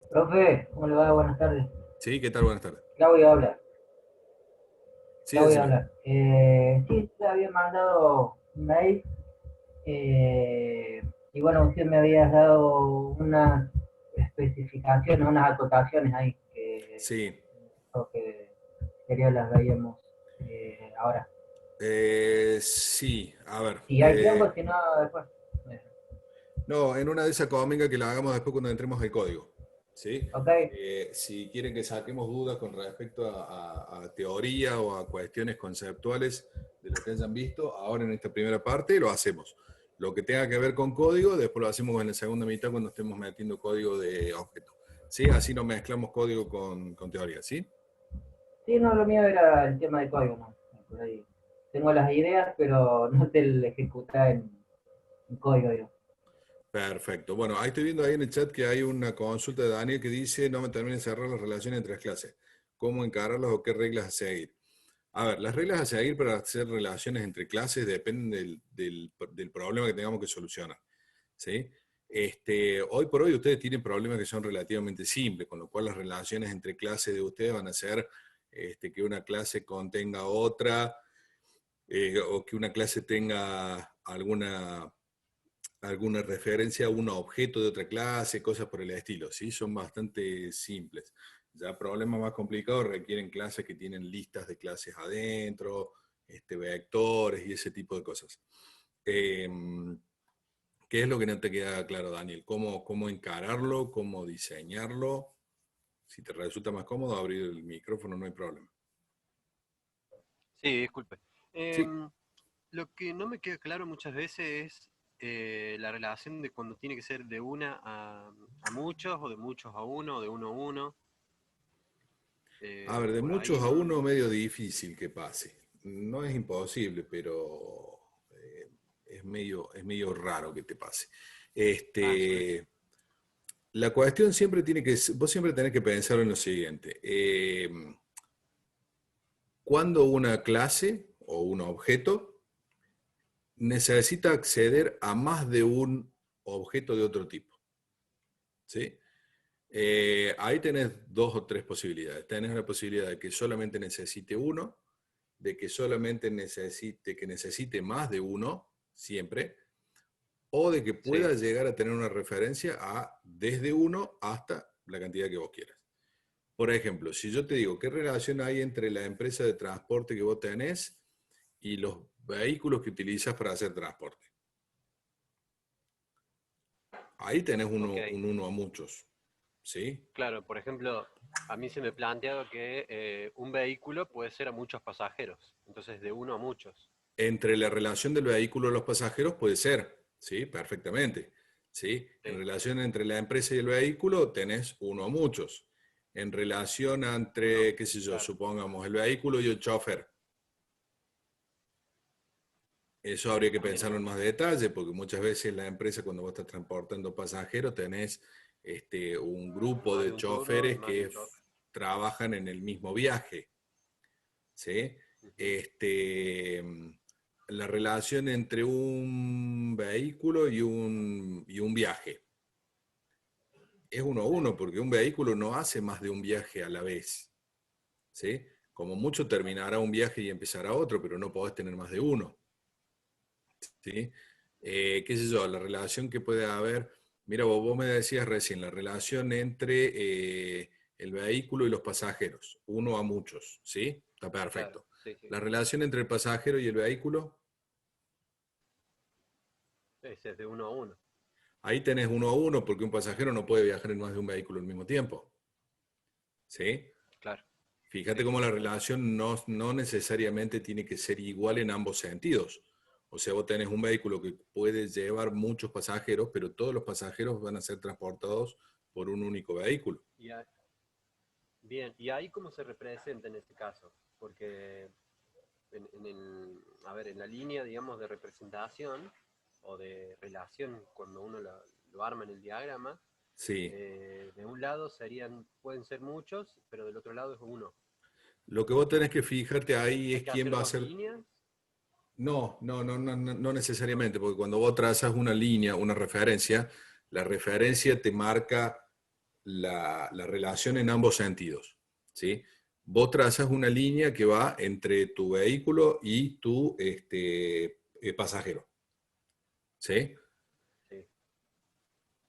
Profe, ¿cómo le va? Buenas tardes. Sí, ¿qué tal? Buenas tardes. Claudio habla. Sí, Claudio decime. habla. Sí, te había mandado un mail y bueno, usted me había dado unas especificaciones, unas acotaciones ahí Sí. que quería las veíamos ahora. Sí, a ver. Si hay tiempo, si no, después. Eh, No, en una de esas convenga que la hagamos después cuando entremos al código. ¿Sí? ok, Si quieren que saquemos dudas con respecto a teoría o a cuestiones conceptuales de lo que hayan visto, ahora en esta primera parte lo hacemos. Lo que tenga que ver con código, después lo hacemos en la segunda mitad cuando estemos metiendo código de objeto. ¿Sí? Así no mezclamos código con teoría, ¿sí? sí, no, lo mío era el tema de código, ¿no? Por ahí. Tengo las ideas, pero no te lo ejecutar en código, digo. Perfecto. Bueno, ahí estoy viendo ahí en el chat que hay una consulta de Daniel que dice, no me termina de cerrar las relaciones entre las clases. ¿Cómo encararlas o qué reglas a seguir? A ver, las reglas a seguir para hacer relaciones entre clases dependen del problema que tengamos que solucionar. ¿Sí? Hoy por hoy ustedes tienen problemas que son relativamente simples, con lo cual las relaciones entre clases de ustedes van a ser que una clase contenga otra, o que una clase tenga alguna referencia a un objeto de otra clase, cosas por el estilo, ¿sí? Son bastante simples. Ya problemas más complicados requieren clases que tienen listas de clases adentro, vectores y ese tipo de cosas. Eh, ¿Qué es lo que no te queda claro, Daniel? ¿Cómo encararlo? ¿Cómo diseñarlo? Si te resulta más cómodo, abrir el micrófono, no hay problema. Sí, disculpe. Sí. Em, lo que no me queda claro muchas veces es la relación de cuando tiene que ser de una a muchos, o de muchos a uno, o de uno a uno. A ver, de Por muchos ahí a no. uno medio difícil que pase. No es imposible, pero es medio raro que te pase. Ah, suele ser. Este, la cuestión siempre tiene que, vos siempre tenés que pensar en lo siguiente. Cuando una clase o un objeto necesita acceder a más de un objeto de otro tipo, ¿sí? Ahí tenés dos o tres posibilidades. Tenés la posibilidad de que solamente necesite uno, de que solamente necesite más de uno, siempre, o de que Sí, pueda llegar a tener una referencia a desde uno hasta la cantidad que vos quieras. Por ejemplo, si yo te digo, ¿qué relación hay entre la empresa de transporte que vos tenés y los vehículos que utilizas para hacer transporte? Ahí tenés ok. un uno a muchos, ¿sí? Claro, por ejemplo, a mí se me planteaba que un vehículo puede ser a muchos pasajeros, entonces de uno a muchos. Entre la relación del vehículo y los pasajeros puede ser, ¿sí? Perfectamente, ¿sí? En Sí, relación entre la empresa y el vehículo tenés uno a muchos. En relación uno, entre, qué sé yo, claro. supongamos el vehículo y el chofer. Eso habría que Bien, pensarlo en más detalle, porque muchas veces la empresa, cuando vos estás transportando pasajeros, tenés un grupo más de de un turno y choferes más de un que chofer. trabajan en el mismo viaje, ¿sí? Ujú. Este, la relación entre un vehículo y un viaje es uno a uno, porque un vehículo no hace más de un viaje a la vez, ¿sí? Como mucho terminará un viaje y empezará otro, pero no podés tener más de uno, ¿sí? ¿Qué sé yo? La relación que puede haber, mira, vos me decías recién, la relación entre el vehículo y los pasajeros, uno a muchos, ¿sí? Está Claro, perfecto. sí, sí. La relación entre el pasajero y el vehículo, Ese es de uno a uno. ahí tenés uno a uno porque un pasajero no puede viajar en más de un vehículo al mismo tiempo, ¿sí? Claro, Fíjate sí, cómo sí. la relación no necesariamente tiene que ser igual en ambos sentidos. O sea, vos tenés un vehículo que puede llevar muchos pasajeros, pero todos los pasajeros van a ser transportados por un único vehículo. Y bien, ¿y ahí cómo se representa en este caso? Porque a ver, en la línea, digamos, de representación o de relación, cuando uno lo arma en el diagrama, Sí. de un lado pueden ser muchos, pero del otro lado es uno. Lo que vos tenés que fijarte ahí Hay es que quién hacer va a dos ser. líneas, No necesariamente, porque cuando vos trazas una línea, una referencia, la referencia te marca la relación en ambos sentidos, ¿sí? Vos trazas una línea que va entre tu vehículo y tu pasajero, ¿sí? Sí.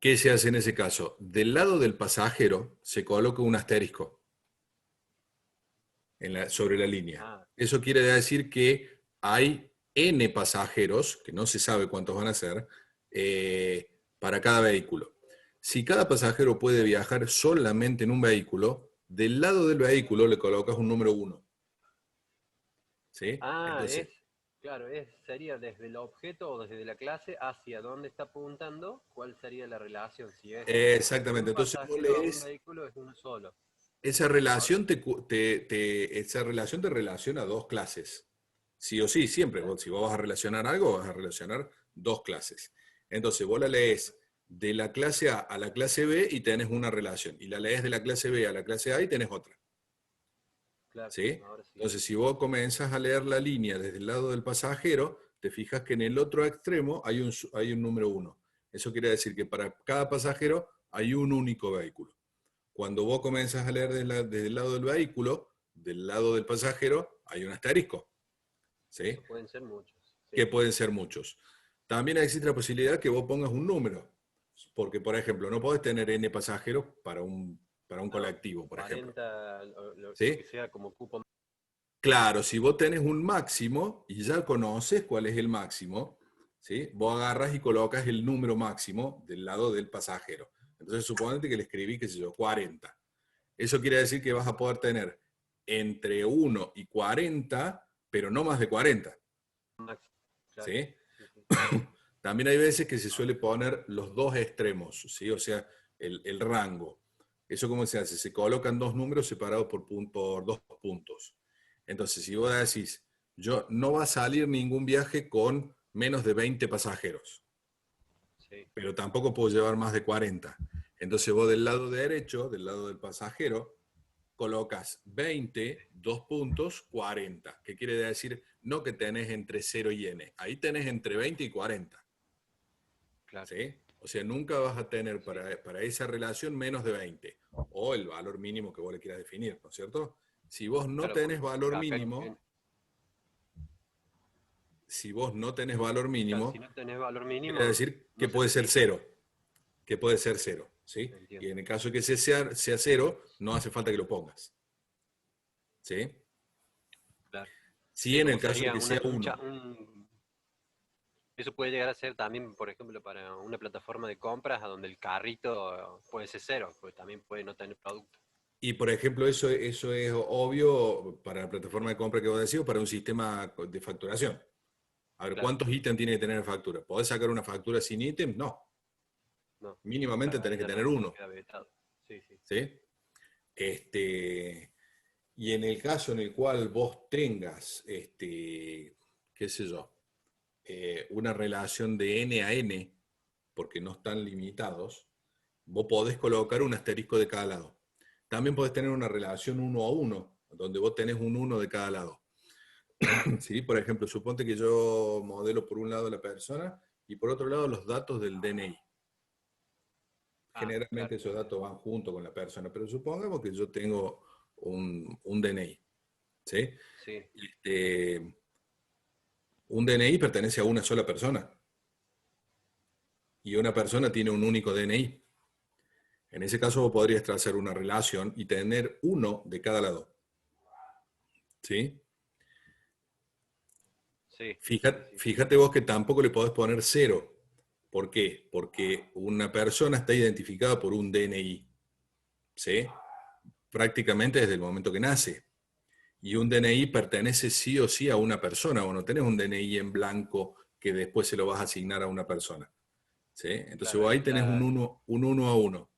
¿Qué se hace en ese caso? Del lado del pasajero se coloca un asterisco sobre la línea. Ah, Eso quiere decir que hay N pasajeros, que no se sabe cuántos van a ser, para cada vehículo. Si cada pasajero puede viajar solamente en un vehículo, del lado del vehículo le colocas un número 1. ¿Sí? Entonces, claro, sería desde el objeto o desde la clase hacia dónde está apuntando, cuál sería la relación. Si es de exactamente. un Entonces vos pasajero a un lees, vehículo, es uno solo. esa Ahora, relación esa relación te relaciona a dos clases. Sí o sí, siempre. claro, Si vos vas a relacionar algo, vas a relacionar dos clases. Entonces vos la lees de la clase A a la clase B y tenés una relación. Y la lees de la clase B a la clase A y tenés otra. claro, ¿Sí? ahora sí. Entonces, si vos comenzás a leer la línea desde el lado del pasajero, te fijas que en el otro extremo hay un número 1. Eso quiere decir que para cada pasajero hay un único vehículo. Cuando vos comenzás a leer desde el lado del vehículo, del lado del pasajero, hay un asterisco. ¿Sí? Eso pueden ser muchos. Que Sí. pueden ser muchos. También existe la posibilidad que vos pongas un número. Porque, por ejemplo, no podés tener N pasajeros para un No, colectivo, por ejemplo. 40, lo ¿Sí? que sea como cupo. Claro, si vos tenés un máximo y ya conoces cuál es el máximo, ¿sí? Vos agarras y colocas el número máximo del lado del pasajero. Entonces, suponete que le escribí, qué sé yo, 40. Eso quiere decir que vas a poder tener entre 1 y 40, pero no más de 40. Máximo. Claro. ¿Sí? Sí, sí. También hay veces que se suele poner los dos extremos, ¿sí? O sea, el rango. ¿Eso cómo se hace? Se colocan dos números separados por dos puntos. Entonces, si vos decís, no va a salir ningún viaje con menos de 20 pasajeros, Sí, pero tampoco puedo llevar más de 40. Entonces vos del lado derecho, del lado del pasajero, colocas 20, 2 puntos, 40. ¿Qué quiere decir? No que tenés entre 0 y n. Ahí tenés entre 20 y 40. claro. ¿Sí? O sea, nunca vas a tener Sí. para esa relación menos de 20. O el valor mínimo que vos le quieras definir, ¿no es cierto? Si vos no Claro, tenés porque valor acá mínimo, si vos no tenés valor claro, si mínimo, no tenés valor quiere mínimo, decir que no se puede te ser fija. cero. Que puede ser cero. ¿Sí? Y Entiendo. en el caso que sea cero, no hace falta que lo pongas. ¿Sí? Claro. Sí, Sí, en como el caso de sería que sea uno. eso puede llegar a ser también, por ejemplo, para una plataforma de compras a donde el carrito puede ser cero, pues también puede no tener producto. Y por ejemplo, eso es obvio para la plataforma Sí, de compra que vos decís o para un sistema de facturación. A ver, claro. ¿cuántos ítems tiene que tener la factura? ¿Podés sacar una factura sin ítems? No. No, Mínimamente claro, tenés ahí que ya tener no uno. queda vetado. Sí, sí. ¿Sí? Y en el caso en el cual vos tengas, qué sé yo, una relación de n a n, porque no están limitados, vos podés colocar un asterisco de cada lado. También podés tener una relación 1 a 1, donde vos tenés un 1 de cada lado. ¿Sí? Por ejemplo, suponte que yo modelo por un lado la persona y por otro lado los datos del DNI. Ah, claro. Generalmente esos datos van junto con la persona, pero supongamos que yo tengo un DNI. ¿Sí? Sí, Este, un DNI pertenece a una sola persona y una persona tiene un único DNI. En ese caso vos podrías trazar una relación y tener uno de cada lado. ¿Sí? sí, sí, Fíjate, sí. fíjate vos que tampoco le podés poner cero. ¿Por qué? Porque una persona está identificada por un DNI. ¿Sí? Prácticamente desde el momento que nace. Y un DNI pertenece sí o sí a una persona, o no tenés un DNI en blanco que después se lo vas a asignar a una persona. ¿Sí? Entonces Claro, vos ahí ahí tenés ya. un uno a uno.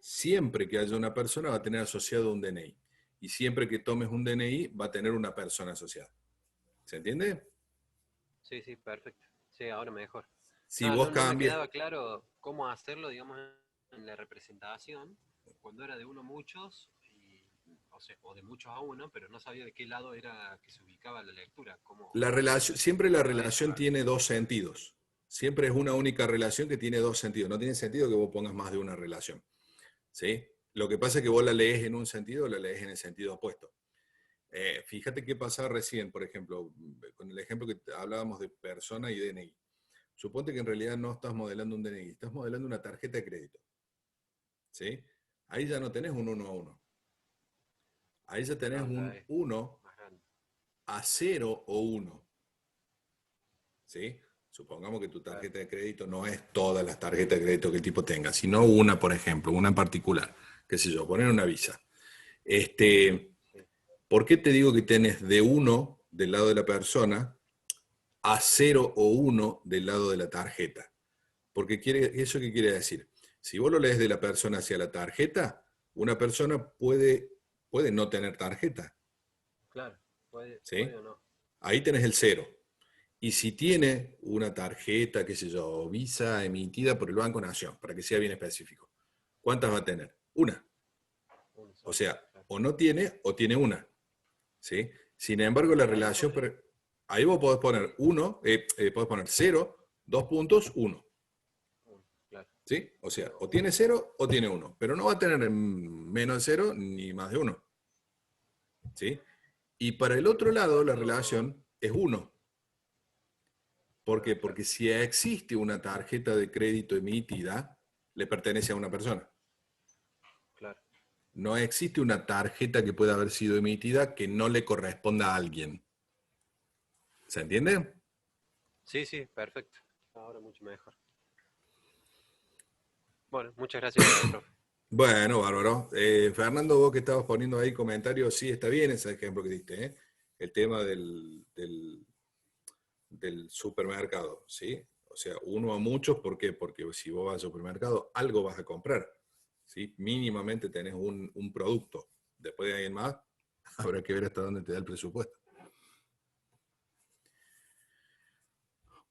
Siempre que haya una persona va a tener asociado un DNI. Y siempre que tomes un DNI va a tener una persona asociada. ¿Se entiende? Sí, sí, perfecto. Sí, ahora mejor. Si No, vos no, no me cambias, quedaba claro cómo hacerlo, digamos, en la representación, cuando era de uno a muchos, o de muchos a uno, pero no sabía de qué lado era que se ubicaba la lectura, siempre la cómo daba ese relación valor. tiene dos sentidos. Siempre es una única relación que tiene dos sentidos. No tiene sentido que vos pongas más de una relación. ¿Sí? Lo que pasa es que vos la lees en un sentido o la lees en el sentido opuesto. Fíjate qué pasaba recién, por ejemplo, con el ejemplo que hablábamos de persona y DNI. Suponte que en realidad no estás modelando un DNI, estás modelando una tarjeta de crédito. ¿Sí? Ahí ya no tenés un 1 a 1. Ahí ya tenés No, ya un es 1 más grande. a 0 o 1. ¿Sí? Supongamos que tu Claro. tarjeta de crédito no es todas las tarjetas de crédito que el tipo tenga, sino una, por ejemplo, una en particular. Qué sé yo, poner una Visa. Sí, ¿Por qué te digo que tenés de 1 del lado de la persona a 0 o 1 del lado de la tarjeta? Porque ¿eso qué quiere decir? Si vos lo lees de la persona hacia la tarjeta, una persona puede no tener tarjeta. claro, ¿Sí? puede o no. Ahí tenés el 0. Y si tiene una tarjeta, qué sé yo, Visa emitida por el Banco Nación, para que sea bien específico, ¿cuántas va a tener? Una. Uno O solo. sea, Claro. o no tiene o tiene una. ¿Sí? Sin embargo, la Y ahí relación, pone, ahí vos podés poner 1, podés poner 0, 2 puntos, 1. uno, claro. ¿Sí? O sea, o tiene 0 o tiene 1, pero no va a tener menos de 0 ni más de 1. ¿Sí? Y para el otro lado, la relación es 1. ¿Por qué? Ah, claro, Porque si existe una tarjeta de crédito emitida, le pertenece a una persona. claro. No existe una tarjeta que pueda haber sido emitida que no le corresponda a alguien. ¿Se entiende? Sí, sí, perfecto. Ahora mucho mejor. Bueno, muchas gracias, profe. Bueno, bárbaro. Fernando, vos que estabas poniendo ahí comentarios, sí, está bien ese ejemplo que diste, ¿eh? El tema del supermercado, ¿sí? O sea, uno a muchos, ¿por qué? Porque si vos vas al supermercado, algo vas a comprar, ¿sí? Mínimamente tenés un producto. Después de alguien más, habrá que ver hasta dónde te da el presupuesto.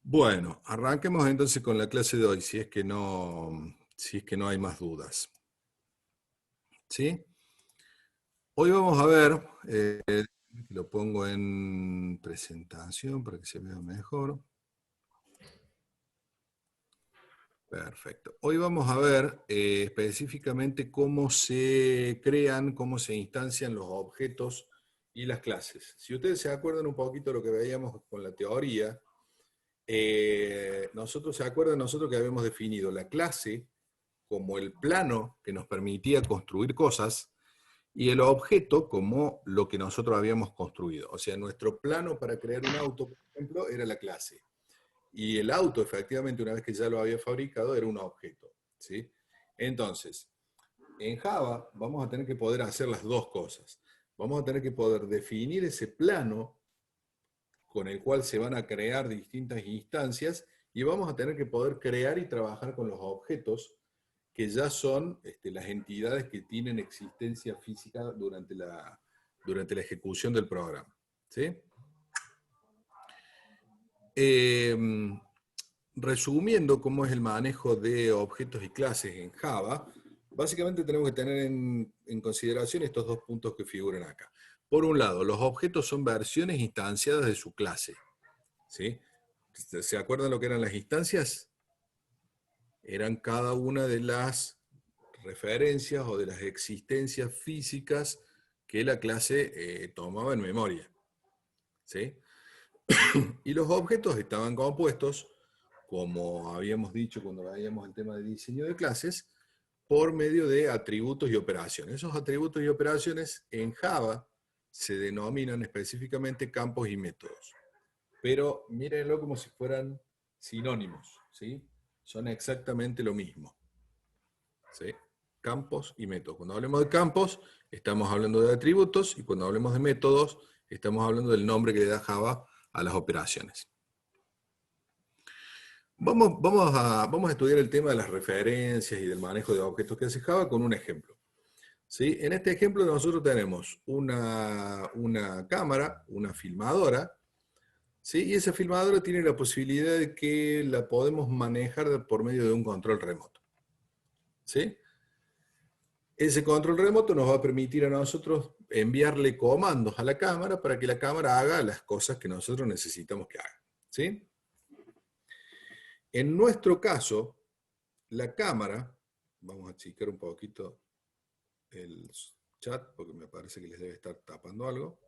Bueno, arranquemos entonces con la clase de hoy, si es que no hay más dudas. ¿Sí? Hoy vamos a ver, lo pongo en presentación para que se vea mejor. Perfecto. Hoy vamos a ver específicamente cómo se crean, cómo se instancian los objetos y las clases. Si ustedes se acuerdan un poquito de lo que veíamos con la teoría, nosotros que habíamos definido la clase como el plano que nos permitía construir cosas y el objeto como lo que nosotros habíamos construido. O sea, nuestro plano para crear un auto, por ejemplo, era la clase. Y el auto, efectivamente, una vez que ya lo había fabricado, era un objeto. ¿Sí? Entonces, en Java vamos a tener que poder hacer las dos cosas. Vamos a tener que poder definir ese plano con el cual se van a crear distintas instancias y vamos a tener que poder crear y trabajar con los objetos que ya son las entidades que tienen existencia física durante la ejecución del programa. ¿Sí? Resumiendo cómo es el manejo de objetos y clases en Java, básicamente tenemos que tener en consideración estos dos puntos que figuran acá. Por un lado, los objetos son versiones instanciadas de su clase. ¿Sí? ¿Se acuerdan lo que eran las instancias? Eran cada una de las referencias o de las existencias físicas que la clase tomaba en memoria. ¿Sí? Y los objetos estaban compuestos, como habíamos dicho cuando veíamos el tema de diseño de clases, por medio de atributos y operaciones. Esos atributos y operaciones en Java se denominan específicamente campos y métodos. Pero mírenlo como si fueran sinónimos, ¿sí? Son exactamente lo mismo. ¿Sí? Campos y métodos. Cuando hablemos de campos, estamos hablando de atributos, y cuando hablemos de métodos, estamos hablando del nombre que le da Java a las operaciones. Vamos a estudiar el tema de las referencias y del manejo de objetos que hace Java con un ejemplo. ¿Sí? En este ejemplo nosotros tenemos una cámara, una filmadora, ¿sí? Y esa filmadora tiene la posibilidad de que la podemos manejar por medio de un control remoto. ¿Sí? Ese control remoto nos va a permitir a nosotros enviarle comandos a la cámara para que la cámara haga las cosas que nosotros necesitamos que haga. ¿Sí? En nuestro caso, la cámara, vamos a achicar un poquito el chat porque me parece que les debe estar tapando algo.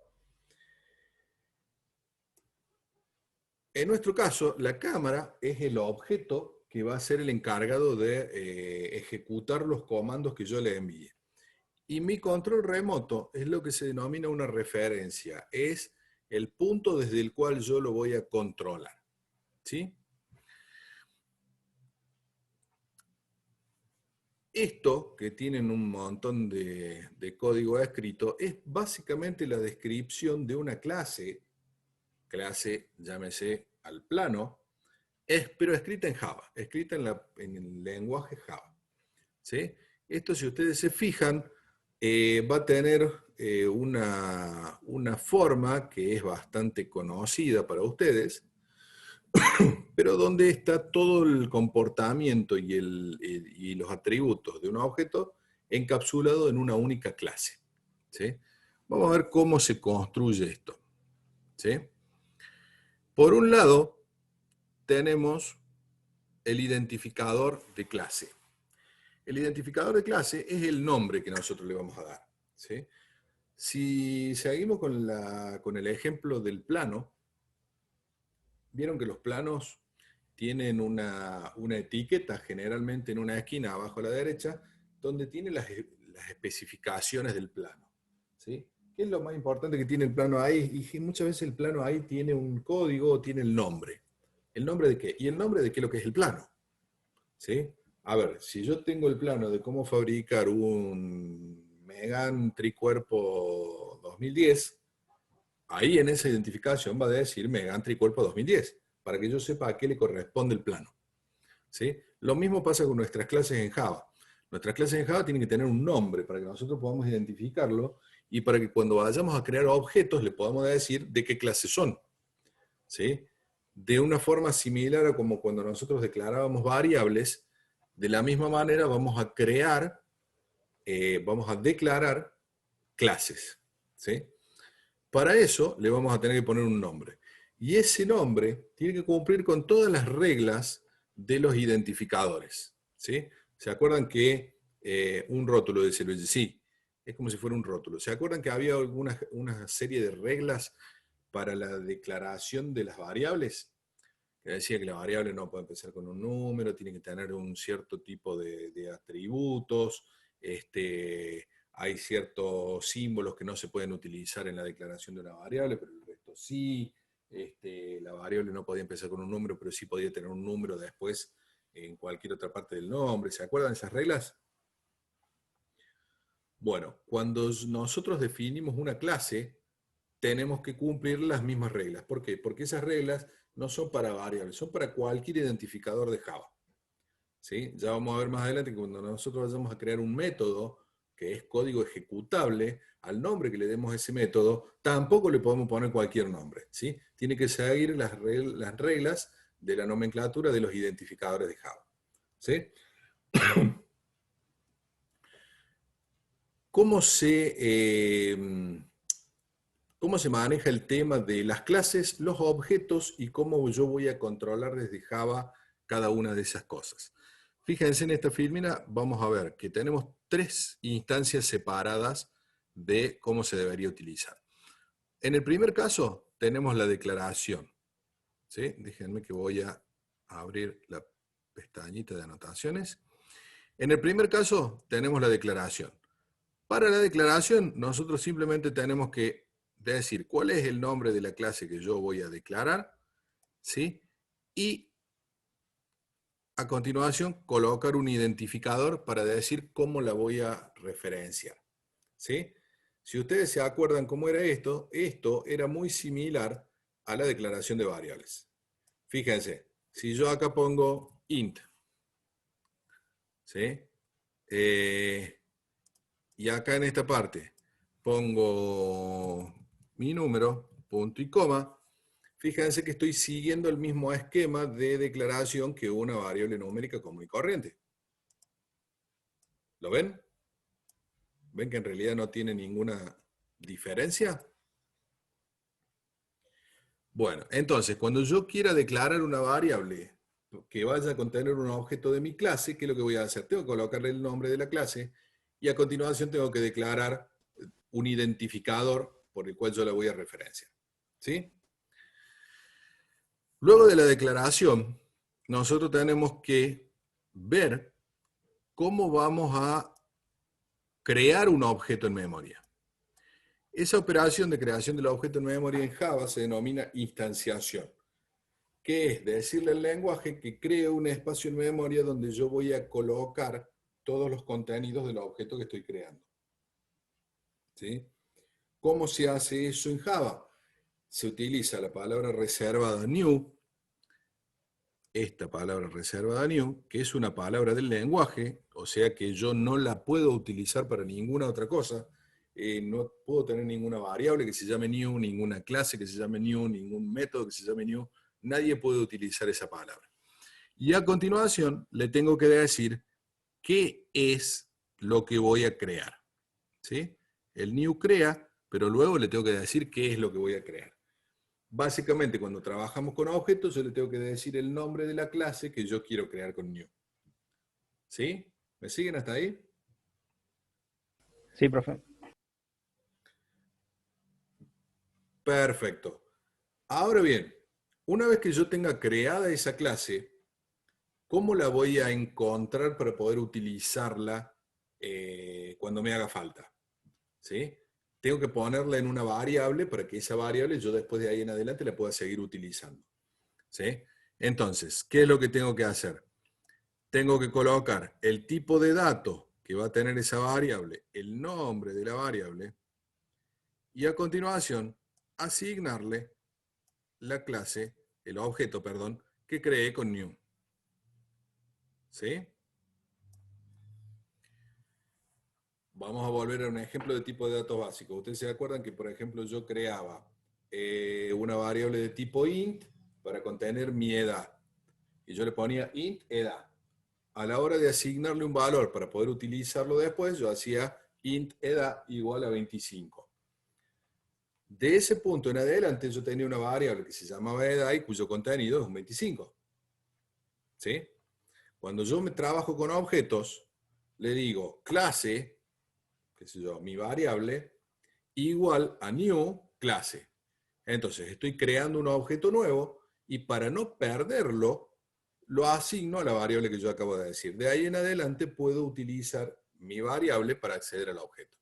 En nuestro caso, la cámara es el objeto que va a ser el encargado de ejecutar los comandos que yo le envíe. Y mi control remoto es lo que se denomina una referencia, es el punto desde el cual yo lo voy a controlar. ¿Sí? Esto, que tienen un montón de código escrito, es básicamente la descripción de una clase, llámese al plano, pero escrita en Java, escrita en el lenguaje Java. ¿Sí? Esto, si ustedes se fijan, va a tener una forma que es bastante conocida para ustedes, pero donde está todo el comportamiento y los atributos de un objeto encapsulado en una única clase. ¿Sí? Vamos a ver cómo se construye esto. ¿Sí? Por un lado, tenemos el identificador de clase. El identificador de clase es el nombre que nosotros le vamos a dar. ¿Sí? Si seguimos con el ejemplo del plano, vieron que los planos tienen una etiqueta generalmente en una esquina abajo a la derecha, donde tiene las especificaciones del plano. ¿Sí? ¿Qué es lo más importante que tiene el plano ahí? Y muchas veces el plano ahí tiene un código o tiene el nombre. ¿El nombre de qué? Y el nombre de qué es lo que es el plano. ¿Sí? A ver, si yo tengo el plano de cómo fabricar un Megane Tricuerpo 2010, ahí en esa identificación va a decir Megane Tricuerpo 2010, para que yo sepa a qué le corresponde el plano. ¿Sí? Lo mismo pasa con nuestras clases en Java. Nuestras clases en Java tienen que tener un nombre para que nosotros podamos identificarlo y para que cuando vayamos a crear objetos le podamos decir de qué clase son. ¿Sí? De una forma similar a como cuando nosotros declarábamos variables, de la misma manera vamos a declarar clases. ¿Sí? Para eso le vamos a tener que poner un nombre. Y ese nombre tiene que cumplir con todas las reglas de los identificadores. ¿Sí? ¿Se acuerdan que un rótulo de cerveza? Sí, es como si fuera un rótulo. ¿Se acuerdan que había una serie de reglas para la declaración de las variables? Que decía que la variable no puede empezar con un número, tiene que tener un cierto tipo de atributos, hay ciertos símbolos que no se pueden utilizar en la declaración de una variable, pero el resto sí. La variable no podía empezar con un número, pero sí podía tener un número después en cualquier otra parte del nombre. ¿Se acuerdan de esas reglas? Bueno, cuando nosotros definimos una clase, tenemos que cumplir las mismas reglas. ¿Por qué? Porque esas reglas no son para variables, son para cualquier identificador de Java. ¿Sí? Ya vamos a ver más adelante que cuando nosotros vayamos a crear un método que es código ejecutable, al nombre que le demos a ese método, tampoco le podemos poner cualquier nombre. ¿Sí? Tiene que seguir las reglas de la nomenclatura de los identificadores de Java. ¿Sí? ¿Cómo se maneja el tema de las clases, los objetos y cómo yo voy a controlar desde Java cada una de esas cosas? Fíjense en esta filmina, vamos a ver que tenemos 3 instancias separadas de cómo se debería utilizar. En el primer caso tenemos la declaración. ¿Sí? Déjenme que voy a abrir la pestañita de anotaciones. En el primer caso tenemos la declaración. Para la declaración nosotros simplemente tenemos que decir cuál es el nombre de la clase que yo voy a declarar, ¿sí? Y a continuación colocar un identificador para decir cómo la voy a referenciar, ¿sí? Si ustedes se acuerdan cómo era esto era muy similar a la declaración de variables. Fíjense, si yo acá pongo int, ¿sí? Y acá en esta parte pongo mi número, punto y coma. Fíjense que estoy siguiendo el mismo esquema de declaración que una variable numérica común y corriente. ¿Lo ven? ¿Ven que en realidad no tiene ninguna diferencia? Bueno, entonces, cuando yo quiera declarar una variable que vaya a contener un objeto de mi clase, ¿qué es lo que voy a hacer? Tengo que colocarle el nombre de la clase y a continuación tengo que declarar un identificador por el cual yo la voy a referenciar. ¿Sí? Luego de la declaración, nosotros tenemos que ver cómo vamos a crear un objeto en memoria. Esa operación de creación del objeto en memoria en Java se denomina instanciación, que es decirle al lenguaje que cree un espacio en memoria donde yo voy a colocar todos los contenidos del objeto que estoy creando. ¿Sí? ¿Cómo se hace eso en Java? Se utiliza la palabra reservada new, esta palabra reservada new, que es una palabra del lenguaje, o sea que yo no la puedo utilizar para ninguna otra cosa. No puedo tener ninguna variable que se llame new, ninguna clase que se llame new, ningún método que se llame new. Nadie puede utilizar esa palabra. Y a continuación le tengo que decir qué es lo que voy a crear. ¿Sí? El new crea, pero luego le tengo que decir qué es lo que voy a crear. Básicamente, cuando trabajamos con objetos, yo le tengo que decir el nombre de la clase que yo quiero crear con new. ¿Sí? ¿Me siguen hasta ahí? Sí, profe. Perfecto. Ahora bien, una vez que yo tenga creada esa clase, ¿cómo la voy a encontrar para poder utilizarla cuando me haga falta? ¿Sí? Tengo que ponerla en una variable para que esa variable yo después de ahí en adelante la pueda seguir utilizando. ¿Sí? Entonces, ¿qué es lo que tengo que hacer? Tengo que colocar el tipo de dato que va a tener esa variable, el nombre de la variable, y a continuación asignarle la clase, el objeto, perdón, que creé con new. ¿Sí? Vamos a volver a un ejemplo de tipo de datos básico. Ustedes se acuerdan que, por ejemplo, yo creaba una variable de tipo int para contener mi edad. Y yo le ponía int edad. A la hora de asignarle un valor para poder utilizarlo después, yo hacía int edad igual a 25. De ese punto en adelante yo tenía una variable que se llamaba edad y cuyo contenido es un 25. ¿Sí? Cuando yo me trabajo con objetos, le digo clase, qué sé yo, mi variable, igual a new clase. Entonces estoy creando un objeto nuevo y para no perderlo, lo asigno a la variable que yo acabo de decir. De ahí en adelante puedo utilizar mi variable para acceder al objeto.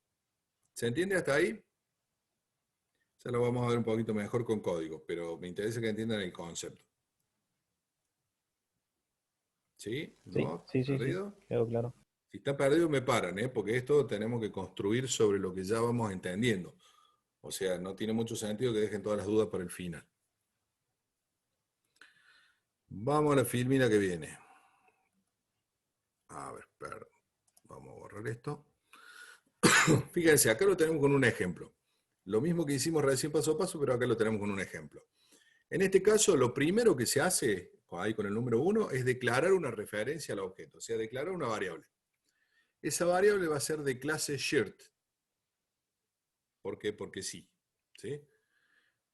¿Se entiende hasta ahí? Ya lo vamos a ver un poquito mejor con código, pero me interesa que entiendan el concepto. ¿Sí? ¿No? Sí, ¿Perdido? quedó claro. Si está perdido me paran, porque esto tenemos que construir sobre lo que ya vamos entendiendo. O sea, no tiene mucho sentido que dejen todas las dudas para el final. Vamos a la filmina que viene. A ver, perdón. Vamos a borrar esto. Fíjense, acá lo tenemos con un ejemplo. Lo mismo que hicimos recién paso a paso, pero acá lo tenemos con un ejemplo. En este caso, lo primero que se hace, ahí con el número 1, es declarar una referencia al objeto, o sea, declarar una variable. Esa variable va a ser de clase shared. ¿Por qué? Porque sí. ¿Sí?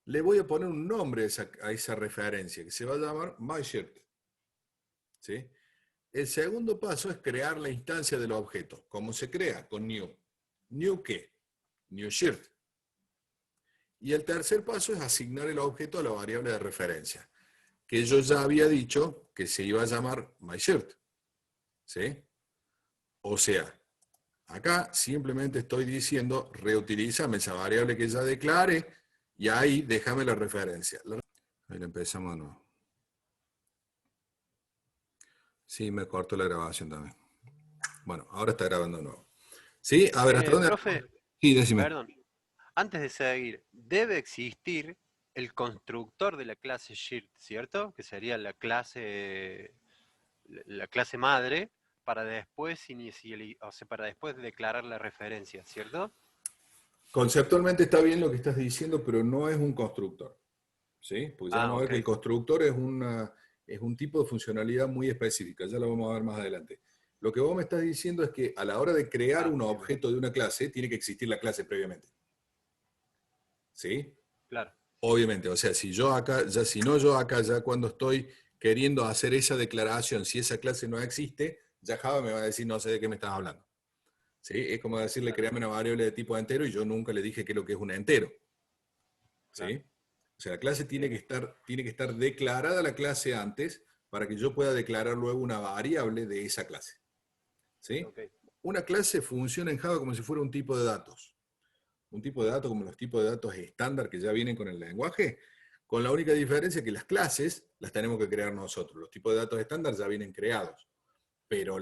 Le voy a poner un nombre a esa referencia, que se va a llamar myShared. ¿Sí? El segundo paso es crear la instancia del objeto. ¿Cómo se crea? Con new. ¿New qué? New shared. Y el tercer paso es asignar el objeto a la variable de referencia, que yo ya había dicho que se iba a llamar myShared. ¿Sí? O sea, acá simplemente estoy diciendo, reutilízame esa variable que ya declaré y ahí déjame la referencia. Ahí le empezamos de nuevo. Sí, me cortó la grabación también. Bueno, ahora está grabando de nuevo. ¿Sí? A ver, ¿hasta dónde? Profe, Sí, decime. perdón. Antes de seguir, debe existir el constructor de la clase shared, ¿cierto? Que sería la clase madre para después para después declarar la referencia, ¿cierto? Conceptualmente está bien lo que estás diciendo, pero no es un constructor. ¿Sí? Porque ya vamos a ver que el constructor es un tipo de funcionalidad muy específica. Ya lo vamos a ver más adelante. Lo que vos me estás diciendo es que a la hora de crear un objeto de una clase, tiene que existir la clase previamente. ¿Sí? Claro. Obviamente, o sea, si yo acá ya cuando estoy queriendo hacer esa declaración, si esa clase no existe, ya Java me va a decir no sé de qué me estás hablando. ¿Sí? Es como decirle, Claro. créame una variable de tipo entero y yo nunca le dije qué es lo que es un entero. ¿Sí? Claro. O sea, la clase tiene Bien. tiene que estar declarada la clase antes para que yo pueda declarar luego una variable de esa clase. ¿Sí? Ok. Una clase funciona en Java como si fuera un tipo de datos. Un tipo de datos como los tipos de datos estándar que ya vienen con el lenguaje, con la única diferencia que las clases las tenemos que crear nosotros. Los tipos de datos estándar ya vienen creados, pero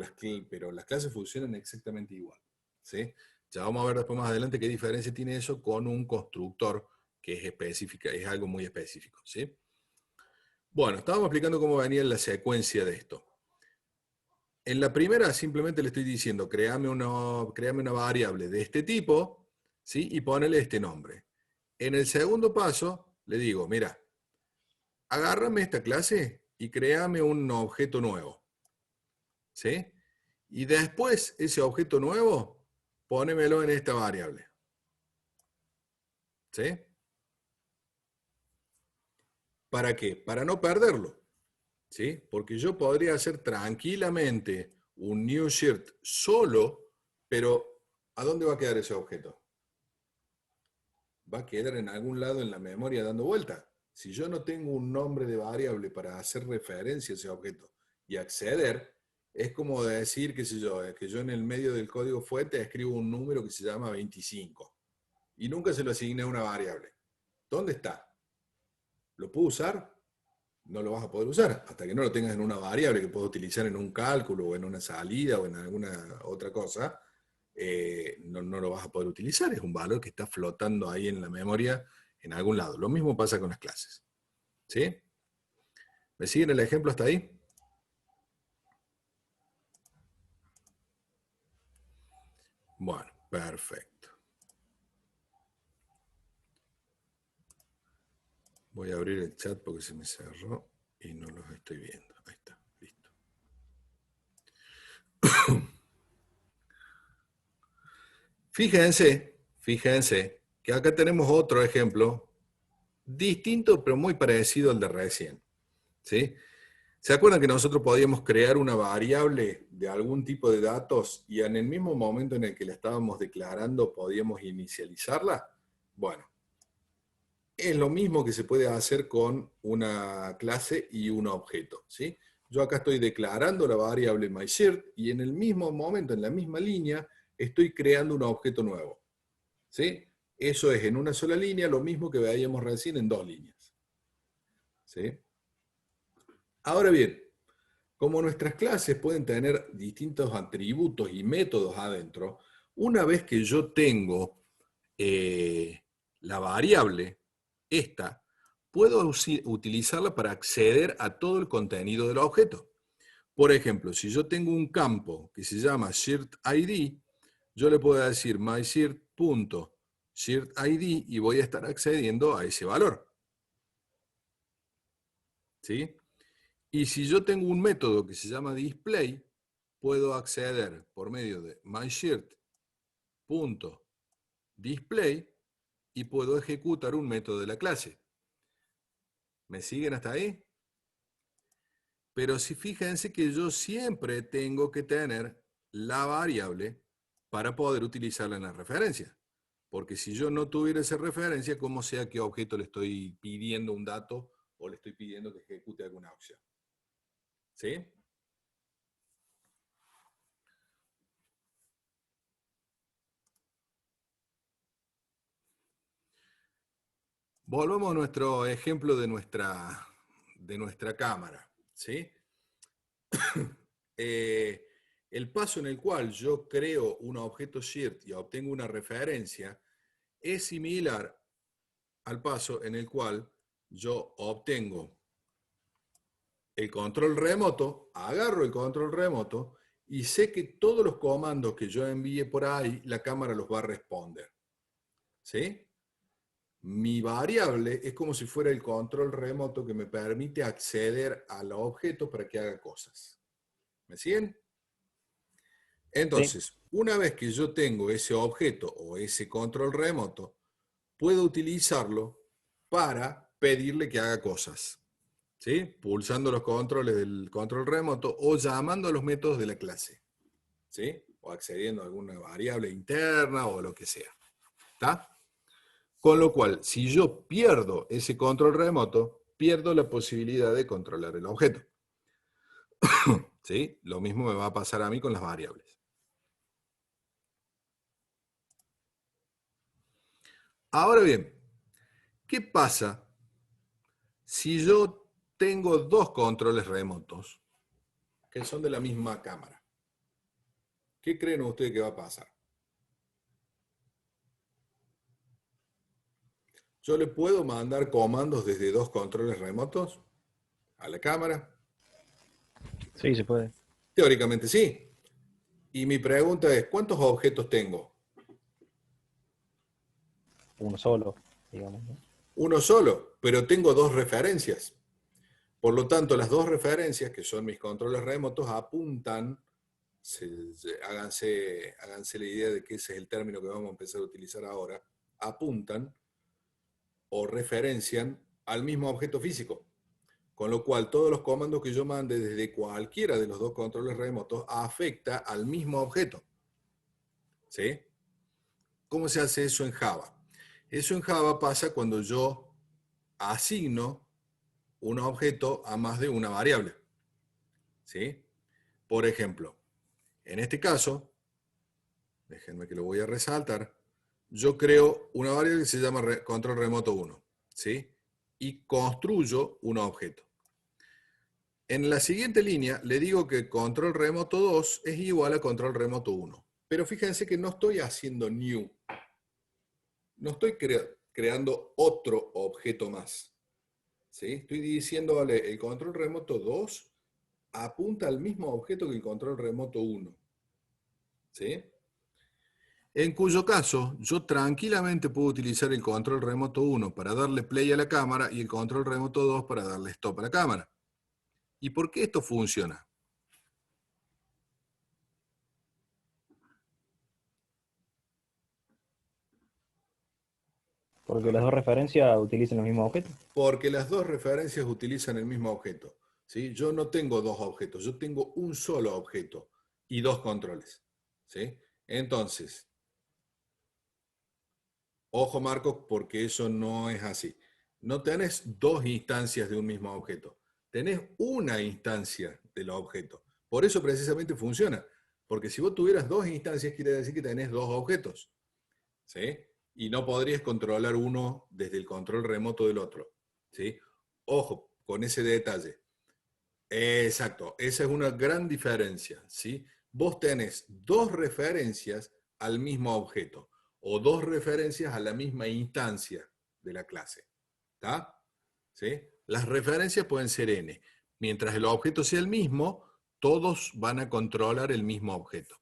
pero las clases funcionan exactamente igual. ¿Sí? Ya vamos a ver después más adelante qué diferencia tiene eso con un constructor que es específica, es algo muy específico. ¿Sí? Bueno, estábamos explicando cómo venía la secuencia de esto. En la primera simplemente le estoy diciendo, créame una variable de este tipo, ¿sí? Y ponele este nombre. En el segundo paso, le digo, mira, agárrame esta clase y créame un objeto nuevo, ¿sí? Y después, ese objeto nuevo, pónemelo en esta variable, ¿sí? ¿Para qué? Para no perderlo, ¿sí? Porque yo podría hacer tranquilamente un new shirt solo, pero ¿a dónde va a quedar ese objeto? Va a quedar en algún lado en la memoria dando vuelta. Si yo no tengo un nombre de variable para hacer referencia a ese objeto y acceder, es como decir, qué sé yo, que yo en el medio del código fuente escribo un número que se llama 25 y nunca se lo asigné a una variable. ¿Dónde está? ¿Lo puedo usar? No lo vas a poder usar hasta que no lo tengas en una variable que puedas utilizar en un cálculo o en una salida o en alguna otra cosa. No lo vas a poder utilizar. Es un valor que está flotando ahí en la memoria en algún lado. Lo mismo pasa con las clases. ¿Sí? ¿Me siguen el ejemplo hasta ahí? Bueno, perfecto. Voy a abrir el chat porque se me cerró y no los estoy viendo. Ahí está, listo. Fíjense que acá tenemos otro ejemplo distinto pero muy parecido al de recién. ¿Sí? ¿Se acuerdan que nosotros podíamos crear una variable de algún tipo de datos y en el mismo momento en el que la estábamos declarando podíamos inicializarla? Bueno, es lo mismo que se puede hacer con una clase y un objeto. ¿Sí? Yo acá estoy declarando la variable myShirt y en el mismo momento, en la misma línea, estoy creando un objeto nuevo. ¿Sí? Eso es en una sola línea, lo mismo que veíamos recién en dos líneas. ¿Sí? Ahora bien, como nuestras clases pueden tener distintos atributos y métodos adentro, una vez que yo tengo la variable, esta, puedo utilizarla para acceder a todo el contenido del objeto. Por ejemplo, si yo tengo un campo que se llama ShirtID, yo le puedo decir myShirt.ShirtID y voy a estar accediendo a ese valor. ¿Sí? Y si yo tengo un método que se llama display, puedo acceder por medio de myShirt.display y puedo ejecutar un método de la clase. ¿Me siguen hasta ahí? Pero si fíjense que yo siempre tengo que tener la variable para poder utilizarla en la referencia. Porque si yo no tuviera esa referencia, ¿cómo sé a qué objeto le estoy pidiendo un dato o le estoy pidiendo que ejecute alguna opción? ¿Sí? Volvamos a nuestro ejemplo de nuestra cámara. ¿Sí? Eh, el paso en el cual yo creo un objeto Shirt y obtengo una referencia es similar al paso en el cual yo obtengo el control remoto, agarro el control remoto y sé que todos los comandos que yo envíe por ahí, la cámara los va a responder. ¿Sí? Mi variable es como si fuera el control remoto que me permite acceder al objeto para que haga cosas. ¿Me siguen? Sí. Entonces, una vez que yo tengo ese objeto o ese control remoto, puedo utilizarlo para pedirle que haga cosas. ¿Sí? Pulsando los controles del control remoto o llamando a los métodos de la clase. ¿Sí? o accediendo a alguna variable interna o lo que sea. ¿Está? Con lo cual, si yo pierdo ese control remoto, pierdo la posibilidad de controlar el objeto. ¿Sí? Lo mismo me va a pasar a mí con las variables. Ahora bien, ¿qué pasa si yo tengo dos controles remotos que son de la misma cámara? ¿Qué creen ustedes que va a pasar? ¿Yo le puedo mandar comandos desde dos controles remotos a la cámara? Sí, se puede. Teóricamente sí. Y mi pregunta es, ¿cuántos objetos tengo? Uno solo, digamos, ¿no? Uno solo, pero tengo dos referencias. Por lo tanto, las dos referencias, que son mis controles remotos, apuntan, háganse la idea de que ese es el término que vamos a empezar a utilizar ahora, apuntan o referencian al mismo objeto físico. Con lo cual, todos los comandos que yo mande desde cualquiera de los dos controles remotos afecta al mismo objeto. ¿Sí? ¿Cómo se hace eso en Java? Eso en Java pasa cuando yo asigno un objeto a más de una variable. ¿Sí? Por ejemplo, en este caso, déjenme que lo voy a resaltar, yo creo una variable que se llama control remoto 1. ¿Sí? Y construyo un objeto. En la siguiente línea le digo que control remoto 2 es igual a control remoto 1. Pero fíjense que no estoy haciendo new. No estoy creando otro objeto más. ¿Sí? Estoy diciéndole, el control remoto 2 apunta al mismo objeto que el control remoto 1. ¿Sí? En cuyo caso, yo tranquilamente puedo utilizar el control remoto 1 para darle play a la cámara y el control remoto 2 para darle stop a la cámara. ¿Y por qué esto funciona? Porque las dos referencias utilizan los mismos objetos. Porque las dos referencias utilizan el mismo objeto. ¿Sí? Yo no tengo dos objetos, yo tengo un solo objeto y dos controles. ¿Sí? Entonces, ojo Marcos, porque eso no es así. No tenés dos instancias de un mismo objeto, tenés una instancia del objeto. Por eso precisamente funciona. Porque si vos tuvieras dos instancias, quiere decir que tenés dos objetos. ¿Sí? Y no podrías controlar uno desde el control remoto del otro. ¿Sí? Ojo con ese detalle. Exacto, esa es una gran diferencia. ¿Sí? Vos tenés dos referencias al mismo objeto o dos referencias a la misma instancia de la clase. ¿Está? ¿Sí? Las referencias pueden ser n. Mientras el objeto sea el mismo, todos van a controlar el mismo objeto.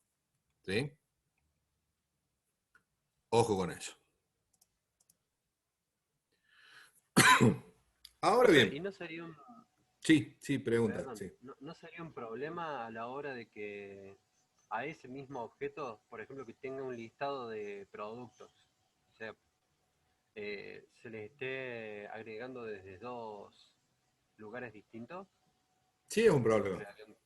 ¿Sí? Ojo con eso. Ahora Profe, bien, ¿y no sería un, sí, pregunta. perdón, Sí. no sería un problema a la hora de que a ese mismo objeto, por ejemplo, que tenga un listado de productos, o sea, se les esté agregando desde dos lugares distintos? Sí es un O problema. realmente-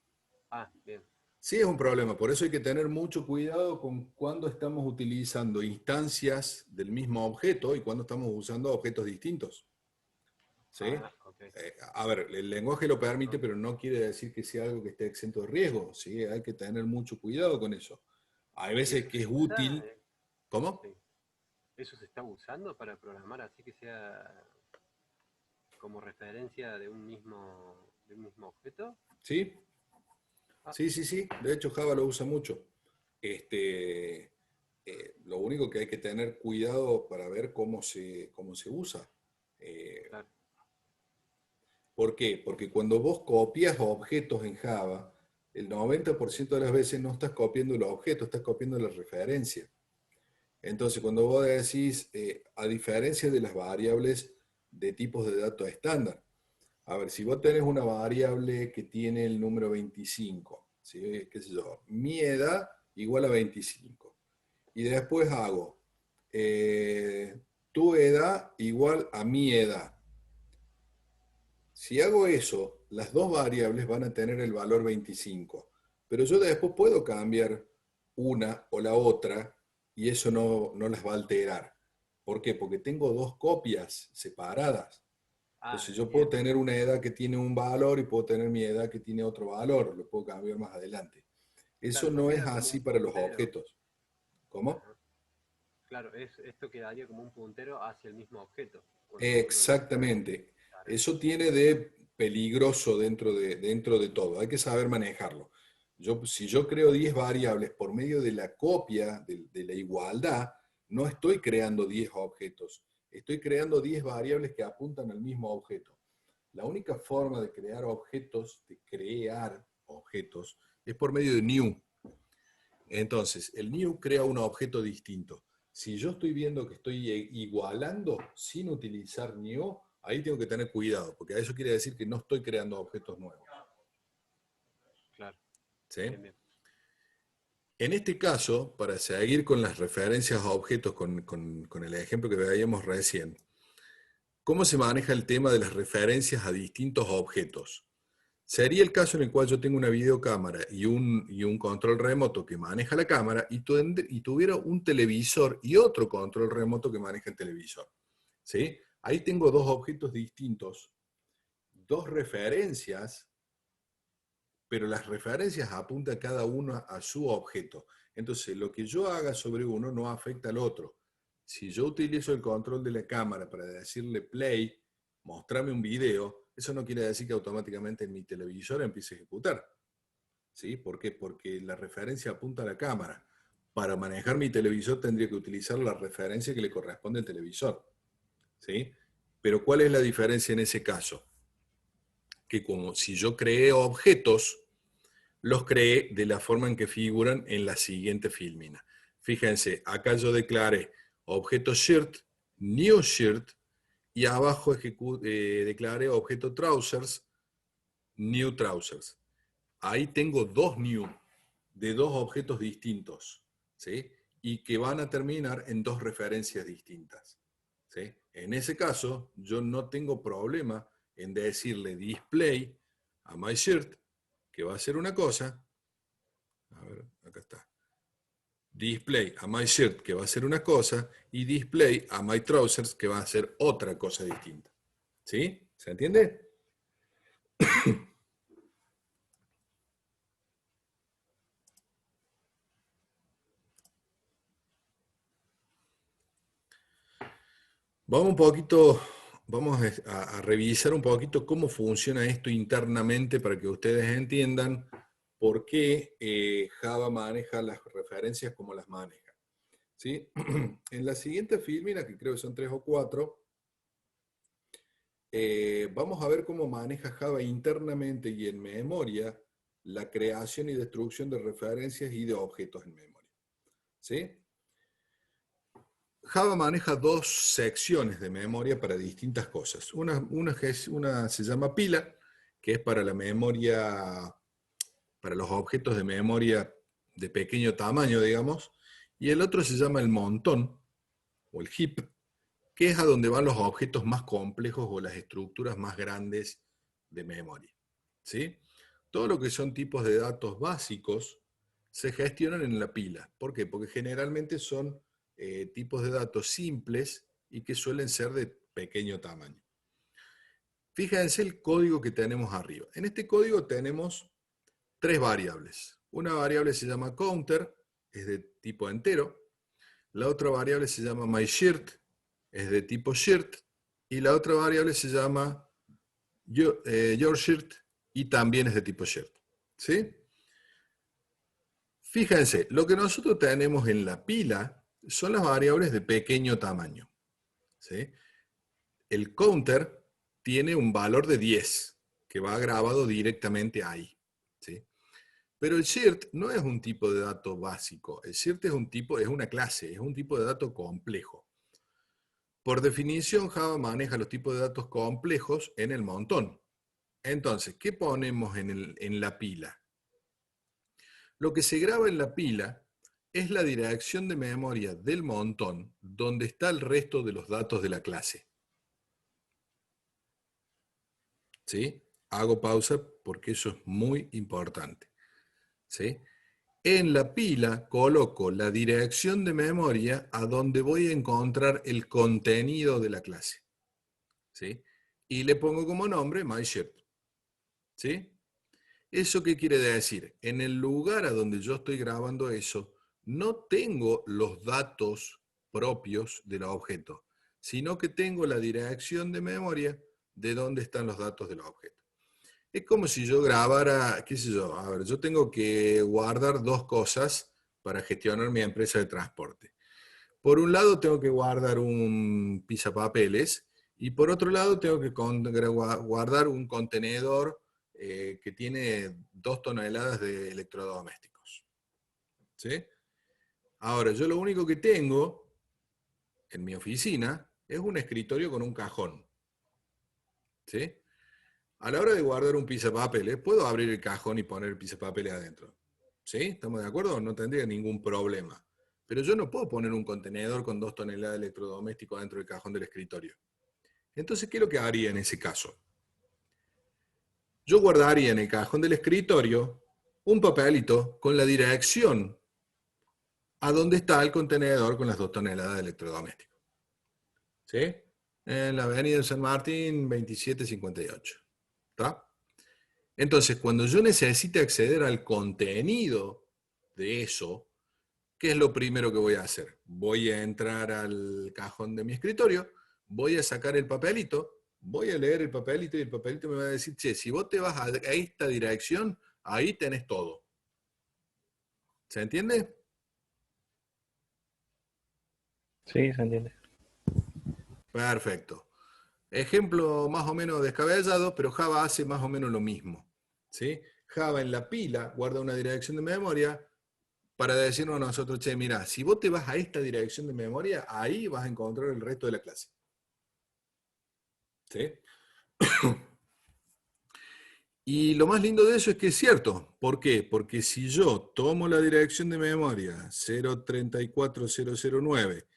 Ah, bien. Sí es un problema. Por eso hay que tener mucho cuidado con cuando estamos utilizando instancias del mismo objeto y cuando estamos usando objetos distintos. ¿Sí? Ah, ok. A ver, el lenguaje lo permite, pero no quiere decir que sea algo que esté exento de riesgo. ¿Sí? Hay que tener mucho cuidado con eso. Hay ¿Y veces eso que se es usa? útil. ¿Cómo? Sí. ¿Eso se está usando para programar así que sea como referencia de un mismo objeto? ¿Sí? Ah, Sí. De hecho, Java lo usa mucho. Este, lo único que hay que tener cuidado para ver cómo se usa. Eh, claro. ¿Por qué? Porque cuando vos copias objetos en Java, el 90% de las veces no estás copiando los objetos, estás copiando la referencia. Entonces, cuando vos decís, a diferencia de las variables de tipos de datos estándar, a ver, si vos tenés una variable que tiene el número 25, ¿sí? ¿Qué sé yo? Mi edad igual a 25. Y después hago tu edad igual a mi edad. Si hago eso, las dos variables van a tener el valor 25. Pero yo después puedo cambiar una o la otra y eso no las va a alterar. ¿Por qué? Porque tengo dos copias separadas. Ah, Entonces yo puedo entiendo. tener una edad que tiene un valor y puedo tener mi edad que tiene otro valor, lo puedo cambiar más adelante. Eso Claro, no no es queda como así un para los puntero. objetos. ¿Cómo? Ajá. Claro, esto quedaría como un puntero hacia el mismo objeto, cuando uno lo Exactamente. descarga. Eso tiene de peligroso dentro de todo. Hay que saber manejarlo. Si yo creo 10 variables por medio de la copia, de la igualdad, no estoy creando 10 objetos. Estoy creando 10 variables que apuntan al mismo objeto. La única forma de crear objetos, es por medio de new. Entonces, el new crea un objeto distinto. Si yo estoy viendo que estoy igualando sin utilizar new, ahí tengo que tener cuidado, porque eso quiere decir que no estoy creando objetos nuevos. Claro, ¿Sí? bien, bien. En este caso, para seguir con las referencias a objetos con el ejemplo que veíamos recién, ¿cómo se maneja el tema de las referencias a distintos objetos? Sería el caso en el cual yo tengo una videocámara y un control remoto que maneja la cámara y tuviera un televisor y otro control remoto que maneja el televisor. ¿Sí? Ahí tengo dos objetos distintos, dos referencias, pero las referencias apuntan cada uno a su objeto. Entonces, lo que yo haga sobre uno no afecta al otro. Si yo utilizo el control de la cámara para decirle play, mostrarme un video, eso no quiere decir que automáticamente en mi televisor empiece a ejecutar. ¿Sí? ¿Por qué? Porque la referencia apunta a la cámara. Para manejar mi televisor tendría que utilizar la referencia que le corresponde al televisor. ¿Sí? Pero ¿cuál es la diferencia en ese caso? Que como si yo creé objetos, los creé de la forma en que figuran en la siguiente filmina. Fíjense, acá yo declaré objeto shirt, new shirt, y abajo declaré objeto trousers, new trousers. Ahí tengo dos new de dos objetos distintos, ¿sí? Y que van a terminar en dos referencias distintas, ¿sí? En ese caso, yo no tengo problema en decirle display a my shirt, que va a ser una cosa, a ver, acá está, display a my shirt, que va a ser una cosa, y display a my trousers, que va a ser otra cosa distinta, ¿sí? ¿Se entiende? Vamos un poquito, vamos a revisar un poquito cómo funciona esto internamente para que ustedes entiendan por qué Java maneja las referencias como las maneja. ¿Sí? En la siguiente filmina, que creo que son 3 o 4, vamos a ver cómo maneja Java internamente y en memoria la creación y destrucción de referencias y de objetos en memoria. ¿Sí? Java maneja dos secciones de memoria para distintas cosas. Una se llama pila, que es para la memoria, para los objetos de memoria de pequeño tamaño, digamos, y el otro se llama el montón, o el heap, que es a donde van los objetos más complejos o las estructuras más grandes de memoria. ¿Sí? Todo lo que son tipos de datos básicos se gestionan en la pila. ¿Por qué? Porque generalmente son tipos de datos simples y que suelen ser de pequeño tamaño. Fíjense el código que tenemos arriba. En este código tenemos tres variables. Una variable se llama counter, es de tipo entero. La otra variable se llama myShirt, es de tipo shirt. Y la otra variable se llama yourshirt y también es de tipo shirt. ¿Sí? Fíjense, lo que nosotros tenemos en la pila son las variables de pequeño tamaño. ¿Sí? El counter tiene un valor de 10, que va grabado directamente ahí. ¿Sí? Pero el shirt no es un tipo de dato básico. El shirt es una clase, es un tipo de dato complejo. Por definición, Java maneja los tipos de datos complejos en el montón. Entonces, ¿qué ponemos en la pila? Lo que se graba en la pila es la dirección de memoria del montón donde está el resto de los datos de la clase. ¿Sí? Hago pausa porque eso es muy importante. ¿Sí? En la pila coloco la dirección de memoria a donde voy a encontrar el contenido de la clase. ¿Sí? Y le pongo como nombre MyShirt. ¿Sí? ¿Eso qué quiere decir? En el lugar a donde yo estoy grabando eso, no tengo los datos propios del objeto, sino que tengo la dirección de memoria de dónde están los datos del objeto. Es como si yo grabara, qué sé yo, a ver, yo tengo que guardar dos cosas para gestionar mi empresa de transporte. Por un lado tengo que guardar un pisapapeles y por otro lado tengo que guardar un contenedor que tiene 2 toneladas de electrodomésticos. ¿Sí? Ahora, yo lo único que tengo en mi oficina es un escritorio con un cajón. ¿Sí? A la hora de guardar un pisapapeles, puedo abrir el cajón y poner el pisapapeles adentro. ¿Sí? ¿Estamos de acuerdo? No tendría ningún problema. Pero yo no puedo poner un contenedor con 2 toneladas de electrodomésticos dentro del cajón del escritorio. Entonces, ¿qué es lo que haría en ese caso? Yo guardaría en el cajón del escritorio un papelito con la dirección a dónde está el contenedor con las 2 toneladas de electrodomésticos. ¿Sí? En la avenida San Martín 2758. ¿Está? Entonces, cuando yo necesite acceder al contenido de eso, ¿qué es lo primero que voy a hacer? Voy a entrar al cajón de mi escritorio, voy a sacar el papelito, voy a leer el papelito y el papelito me va a decir, che, si vos te vas a esta dirección, ahí tenés todo. ¿Se entiende? Sí, se entiende. Perfecto. Ejemplo más o menos descabellado, pero Java hace más o menos lo mismo. ¿Sí? Java en la pila guarda una dirección de memoria para decirnos a nosotros, che, mira, si vos te vas a esta dirección de memoria, ahí vas a encontrar el resto de la clase. ¿Sí? Y lo más lindo de eso es que es cierto. ¿Por qué? Porque si yo tomo la dirección de memoria 034009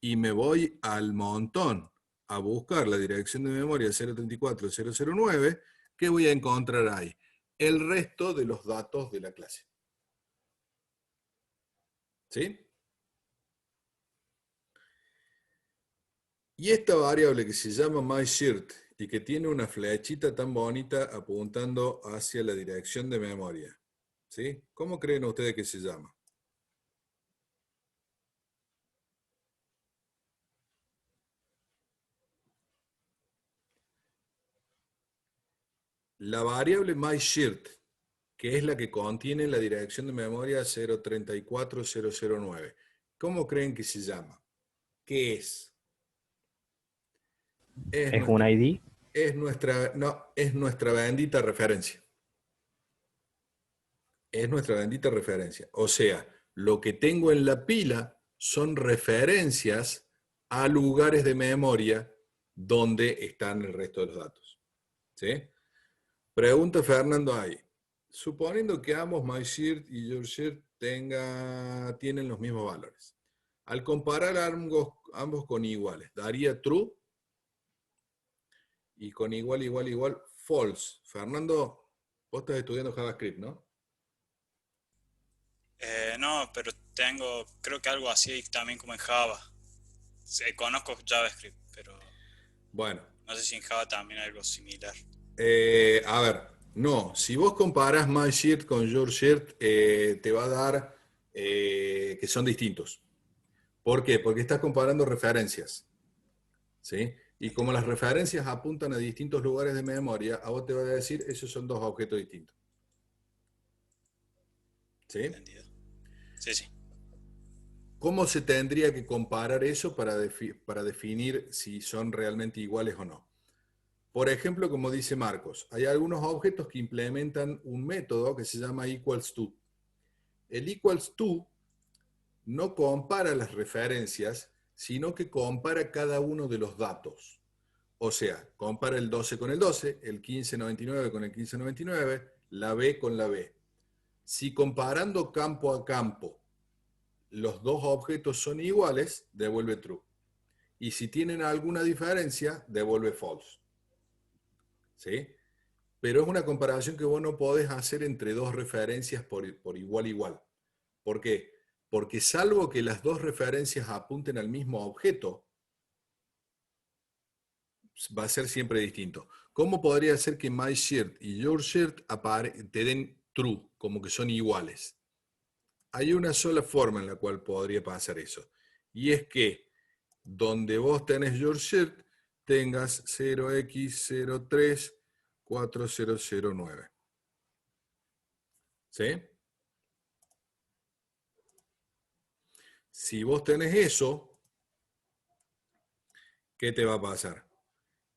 y me voy al montón a buscar la dirección de memoria 034009, ¿qué voy a encontrar ahí? El resto de los datos de la clase. ¿Sí? Y esta variable que se llama MyShirt y que tiene una flechita tan bonita apuntando hacia la dirección de memoria, ¿sí? ¿Cómo creen ustedes que se llama? La variable MyShirt, que es la que contiene la dirección de memoria 034009. ¿Cómo creen que se llama? ¿Qué es? ¿Es un ID? No, es nuestra bendita referencia. Es nuestra bendita referencia. O sea, lo que tengo en la pila son referencias a lugares de memoria donde están el resto de los datos. ¿Sí? Pregunta Fernando ahí. Suponiendo que ambos MyShirt y YourShirt tienen los mismos valores. Al comparar ambos con iguales, daría true y con igual, false. Fernando, vos estás estudiando JavaScript, ¿no? No, pero creo que algo así también como en Java. Sí, conozco JavaScript, pero Bueno, no sé si en Java también hay algo similar. a ver, no, si vos comparás MyShirt con YourShirt, te va a dar que son distintos. ¿Por qué? Porque estás comparando referencias. ¿Sí? Y como las referencias apuntan a distintos lugares de memoria, a vos te va a decir, esos son dos objetos distintos. ¿Sí? ¿Entendido? Sí, sí. ¿Cómo se tendría que comparar eso para definir si son realmente iguales o no? Por ejemplo, como dice Marcos, hay algunos objetos que implementan un método que se llama equals to. El equals to no compara las referencias, sino que compara cada uno de los datos. O sea, compara el 12 con el 12, el 1599 con el 1599, la B con la B. Si comparando campo a campo los dos objetos son iguales, devuelve true. Y si tienen alguna diferencia, devuelve false. ¿Sí? Pero es una comparación que vos no podés hacer entre dos referencias por igual. ¿Por qué? Porque salvo que las dos referencias apunten al mismo objeto, va a ser siempre distinto. ¿Cómo podría ser que myShirt y YourShirt te den true, como que son iguales? Hay una sola forma en la cual podría pasar eso. Y es que donde vos tenés YourShirt, tengas 0x034009. ¿Sí? Si vos tenés eso, ¿qué te va a pasar?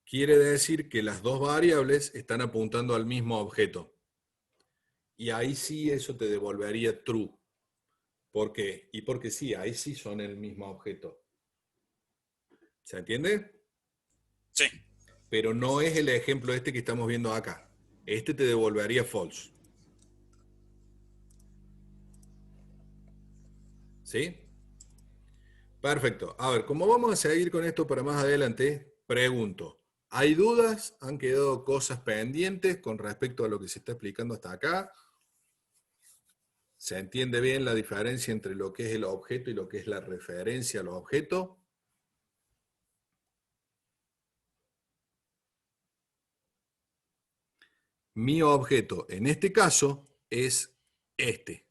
Quiere decir que las dos variables están apuntando al mismo objeto. Y ahí sí eso te devolvería true. ¿Por qué? Y porque sí, ahí sí son el mismo objeto. ¿Se entiende? Sí, Pero no es el ejemplo este que estamos viendo acá. Este te devolvería false. ¿Sí? Perfecto. A ver, como vamos a seguir con esto para más adelante, pregunto, ¿hay dudas? ¿Han quedado cosas pendientes con respecto a lo que se está explicando hasta acá? ¿Se entiende bien la diferencia entre lo que es el objeto y lo que es la referencia al objeto? Mi objeto en este caso es este.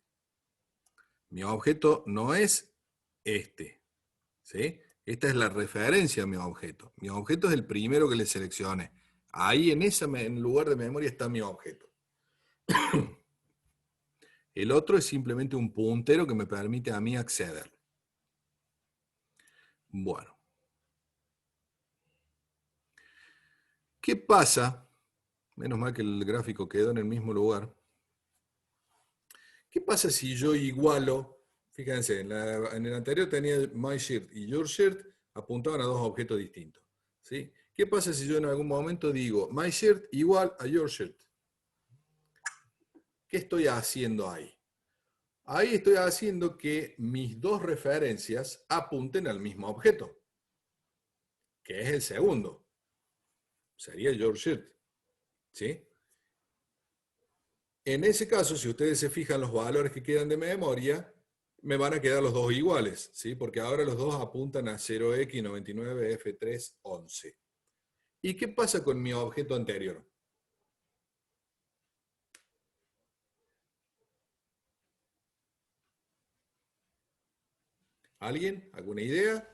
Mi objeto no es este. ¿Sí? Esta es la referencia a mi objeto. Mi objeto es el primero que le seleccioné. Ahí en ese lugar de memoria está mi objeto. El otro es simplemente un puntero que me permite a mí acceder. Bueno. ¿Qué pasa? Menos mal que el gráfico quedó en el mismo lugar. ¿Qué pasa si yo igualo? Fíjense, en el anterior tenía myShirt y YourShirt apuntaban a dos objetos distintos. ¿Sí? ¿Qué pasa si yo en algún momento digo myShirt igual a YourShirt? ¿Qué estoy haciendo ahí? Ahí estoy haciendo que mis dos referencias apunten al mismo objeto, que es el segundo. Sería YourShirt. ¿Sí? En ese caso, si ustedes se fijan los valores que quedan de memoria, me van a quedar los dos iguales, ¿sí? Porque ahora los dos apuntan a 0x99f311. ¿Y qué pasa con mi objeto anterior? ¿Alguien? ¿Alguna idea?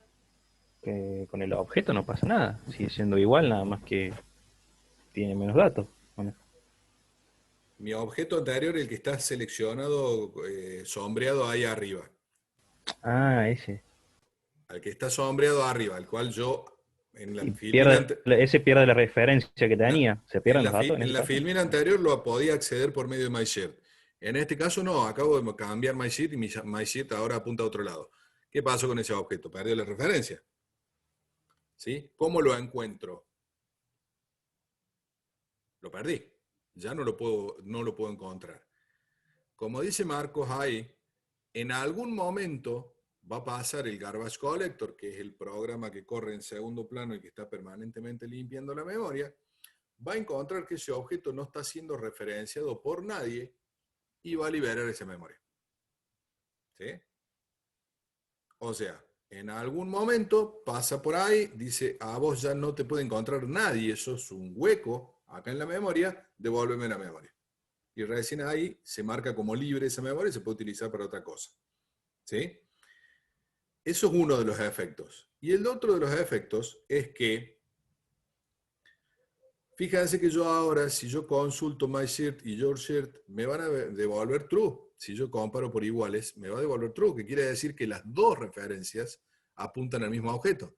Que con el objeto no pasa nada, sigue siendo igual, nada más que tiene menos datos. Bueno, Mi objeto anterior, el que está seleccionado, sombreado ahí arriba. ah, ese. Al que está sombreado arriba, al cual yo en la Y filmina, ese pierde la referencia que tenía. ¿Se pierden los datos en en ese la caso? filmina anterior lo podía acceder por medio de MyShirt. En este caso no, acabo de cambiar MyShirt y mi MyShirt ahora apunta a otro lado. ¿Qué pasó con ese objeto? Perdió la referencia. ¿Sí? ¿Cómo lo encuentro? Lo perdí. Ya no lo puedo encontrar. Como dice Marcos ahí, en algún momento va a pasar el Garbage Collector, que es el programa que corre en segundo plano y que está permanentemente limpiando la memoria, va a encontrar que ese objeto no está siendo referenciado por nadie y va a liberar esa memoria. ¿Sí? O sea, en algún momento pasa por ahí, dice, a vos ya no te puede encontrar nadie, eso es un hueco acá en la memoria, devuélveme la memoria. Y recién ahí se marca como libre esa memoria y se puede utilizar para otra cosa. ¿Sí? Eso es uno de los efectos. Y el otro de los efectos es que, fíjense que yo ahora, si yo consulto MyShirt y YourShirt, me van a devolver true. Si yo comparo por iguales, me va a devolver true, que quiere decir que las dos referencias apuntan al mismo objeto.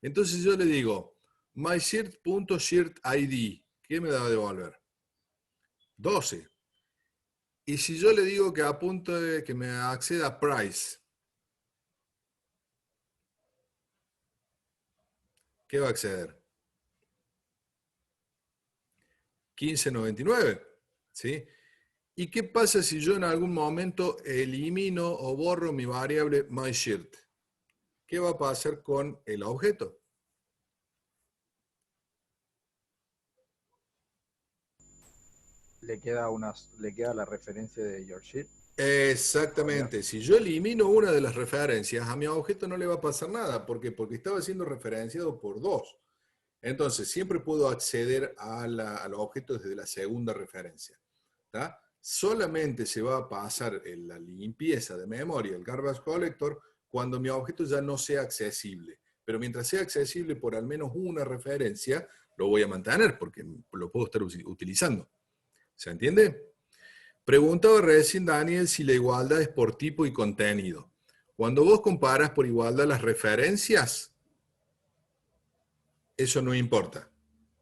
Entonces yo le digo, MyShirt.ShirtID, ¿qué me va a devolver? 12. Y si yo le digo que apunte, que me acceda a price, ¿qué va a acceder? 1599, ¿sí? ¿Y qué pasa si yo en algún momento elimino o borro mi variable myShirt? ¿Qué va a pasar con el objeto? Le queda la referencia de YourShirt. Exactamente. Si yo elimino una de las referencias, a mi objeto no le va a pasar nada. ¿Por qué? Porque estaba siendo referenciado por dos. Entonces, siempre puedo acceder al objeto desde la segunda referencia. ¿Tá? Solamente se va a pasar en la limpieza de memoria, el garbage collector, cuando mi objeto ya no sea accesible. Pero mientras sea accesible por al menos una referencia, lo voy a mantener porque lo puedo estar utilizando. ¿Se entiende? Preguntaba recién Daniel si la igualdad es por tipo y contenido. Cuando vos comparas por igualdad las referencias, eso no importa.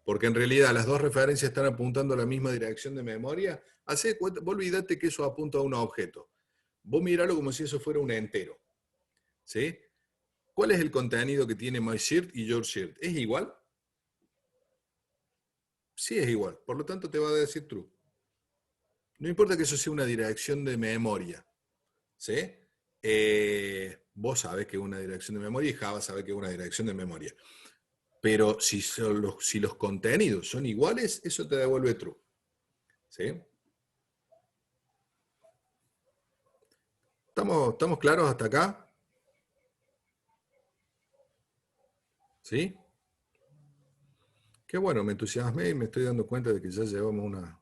Porque en realidad las dos referencias están apuntando a la misma dirección de memoria. Hacé de cuenta, vos olvídate que eso apunta a un objeto. Vos miralo como si eso fuera un entero. ¿Sí? ¿Cuál es el contenido que tiene MyShirt y YourShirt? ¿Es igual? Sí, es igual. Por lo tanto, te va a decir true. No importa que eso sea una dirección de memoria. ¿Sí? Vos sabés que es una dirección de memoria y Java sabe que es una dirección de memoria. Pero si los contenidos son iguales, eso te devuelve true. ¿Sí? ¿Estamos claros hasta acá? ¿Sí? Qué bueno, me entusiasmé y me estoy dando cuenta de que ya llevamos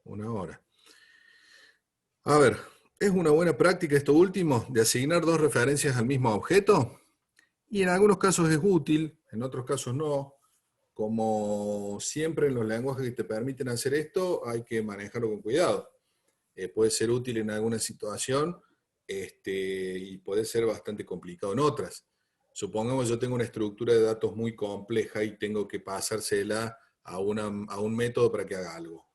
una hora. A ver, ¿es una buena práctica esto último de asignar dos referencias al mismo objeto? Y en algunos casos es útil, en otros casos no. Como siempre en los lenguajes que te permiten hacer esto, hay que manejarlo con cuidado. Puede ser útil en alguna situación y puede ser bastante complicado en otras. Supongamos yo tengo una estructura de datos muy compleja y tengo que pasársela a un método para que haga algo.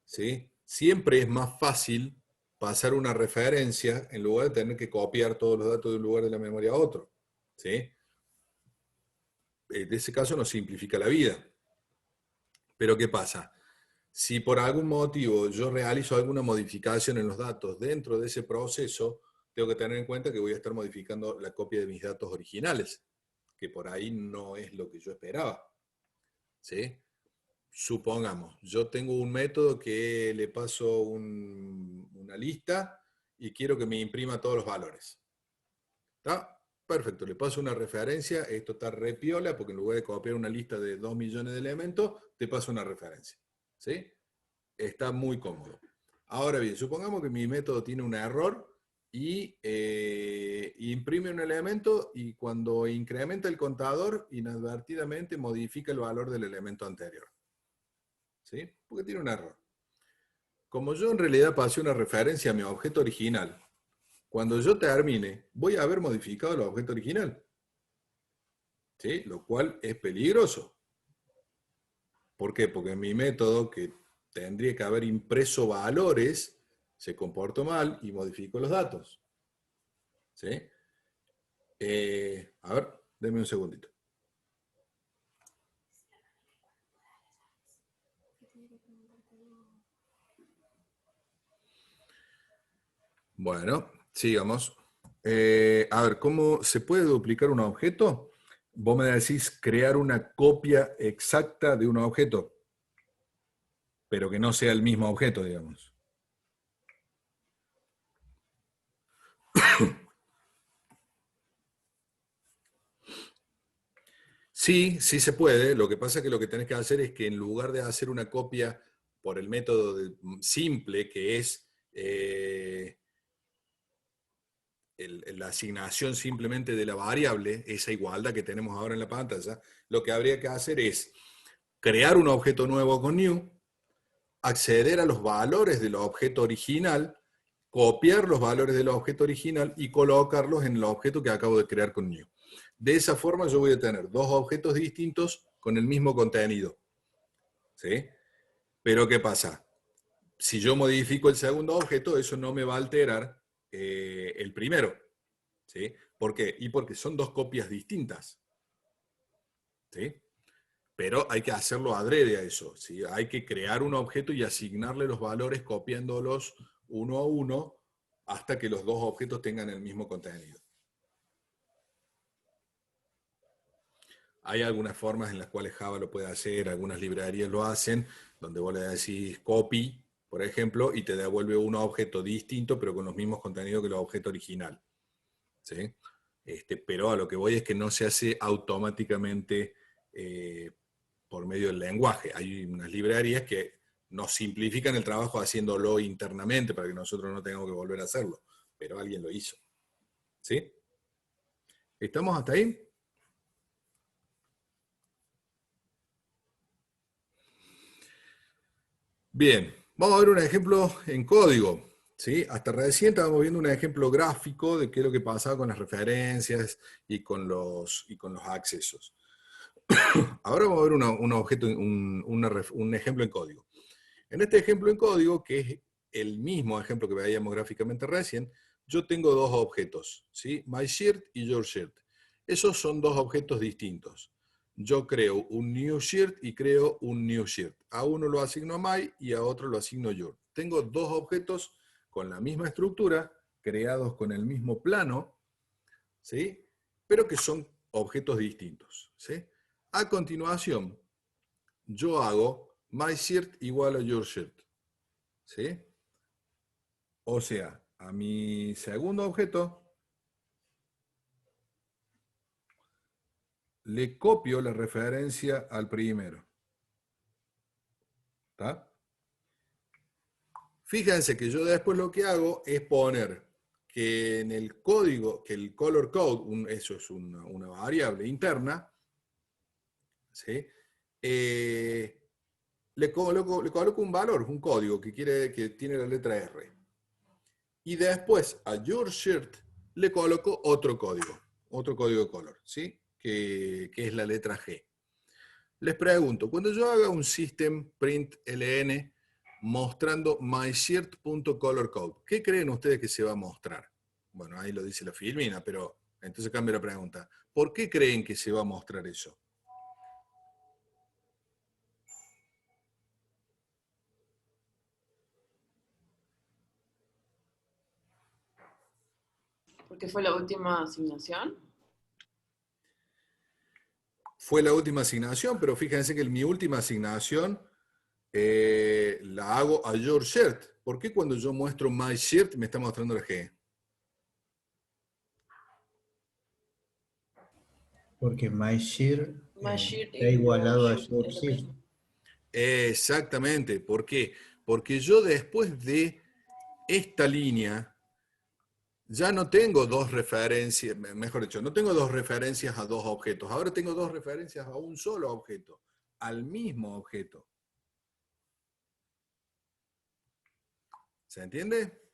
¿Sí? Siempre es más fácil pasar una referencia en lugar de tener que copiar todos los datos de un lugar de la memoria a otro. ¿Sí? En ese caso nos simplifica la vida. Pero ¿qué pasa? Si por algún motivo yo realizo alguna modificación en los datos dentro de ese proceso, tengo que tener en cuenta que voy a estar modificando la copia de mis datos originales, que por ahí no es lo que yo esperaba. ¿Sí? Supongamos, yo tengo un método que le paso una lista y quiero que me imprima todos los valores. ¿Está? Perfecto, le paso una referencia, esto está re piola, porque en lugar de copiar una lista de 2 millones de elementos, te paso una referencia. ¿Sí? Está muy cómodo. Ahora bien, supongamos que mi método tiene un error y imprime un elemento y cuando incrementa el contador, inadvertidamente modifica el valor del elemento anterior. ¿Sí? Porque tiene un error. Como yo en realidad pasé una referencia a mi objeto original, cuando yo termine, voy a haber modificado el objeto original. ¿Sí? Lo cual es peligroso. ¿Por qué? Porque mi método, que tendría que haber impreso valores, se comportó mal y modificó los datos. ¿Sí? A ver, denme un segundito. Bueno, sigamos. A ver, ¿cómo se puede duplicar un objeto? Vos me decís crear una copia exacta de un objeto, pero que no sea el mismo objeto, digamos. Sí, sí se puede. Lo que pasa es que lo que tenés que hacer es que en lugar de hacer una copia por el método simple, que es la asignación simplemente de la variable, esa igualdad que tenemos ahora en la pantalla, lo que habría que hacer es crear un objeto nuevo con new, acceder a los valores del objeto original, copiar los valores del objeto original y colocarlos en el objeto que acabo de crear con new. De esa forma yo voy a tener dos objetos distintos con el mismo contenido. ¿Sí? Pero ¿qué pasa? Si yo modifico el segundo objeto, eso no me va a alterar el primero. ¿Sí? ¿Por qué? Y porque son dos copias distintas. ¿Sí? Pero hay que hacerlo adrede a eso. ¿Sí? Hay que crear un objeto y asignarle los valores copiándolos uno a uno hasta que los dos objetos tengan el mismo contenido. Hay algunas formas en las cuales Java lo puede hacer, algunas librerías lo hacen, donde vos le decís copy por ejemplo, y te devuelve un objeto distinto, pero con los mismos contenidos que el objeto original. ¿Sí? Pero a lo que voy es que no se hace automáticamente por medio del lenguaje. Hay unas librerías que nos simplifican el trabajo haciéndolo internamente para que nosotros no tengamos que volver a hacerlo, pero alguien lo hizo. ¿Sí? ¿Estamos hasta ahí? Bien, vamos a ver un ejemplo en código. ¿Sí? Hasta recién estábamos viendo un ejemplo gráfico de qué es lo que pasaba con las referencias y con los accesos. Ahora vamos a ver un ejemplo en código. En este ejemplo en código, que es el mismo ejemplo que veíamos gráficamente recién, yo tengo dos objetos, ¿sí? MyShirt y YourShirt. Esos son dos objetos distintos. Yo creo un NewShirt y creo un NewShirt. A uno lo asigno a My y a otro lo asigno a Your. Tengo dos objetos con la misma estructura, creados con el mismo plano, ¿sí? Pero que son objetos distintos, ¿sí? A continuación, yo hago MyShirt igual a YourShirt, ¿sí? O sea, a mi segundo objeto le copio la referencia al primero. ¿Está? Fíjense que yo después lo que hago es poner que en el código, que el color code, eso es una variable interna, ¿sí? Le coloco un valor, un código que tiene la letra R. Y después a YourShirt le coloco otro código de color, ¿sí? Que es la letra G. Les pregunto, cuando yo haga un system.println mostrando myshirt.colorCode, ¿qué creen ustedes que se va a mostrar? Bueno, ahí lo dice la Filmina, pero entonces cambio la pregunta. ¿Por qué creen que se va a mostrar eso? Porque fue la última asignación. Fue la última asignación, pero fíjense que mi última asignación la hago a YourShirt. ¿Por qué cuando yo muestro MyShirt me está mostrando la G? Porque MyShirt MyShirt está igualado a YourShirt es lo YourShirt. mismo. Exactamente. ¿Por qué? Porque yo después de esta línea ya no tengo dos referencias, mejor dicho, no tengo dos referencias a dos objetos. Ahora tengo dos referencias a un solo objeto, al mismo objeto. ¿Se entiende?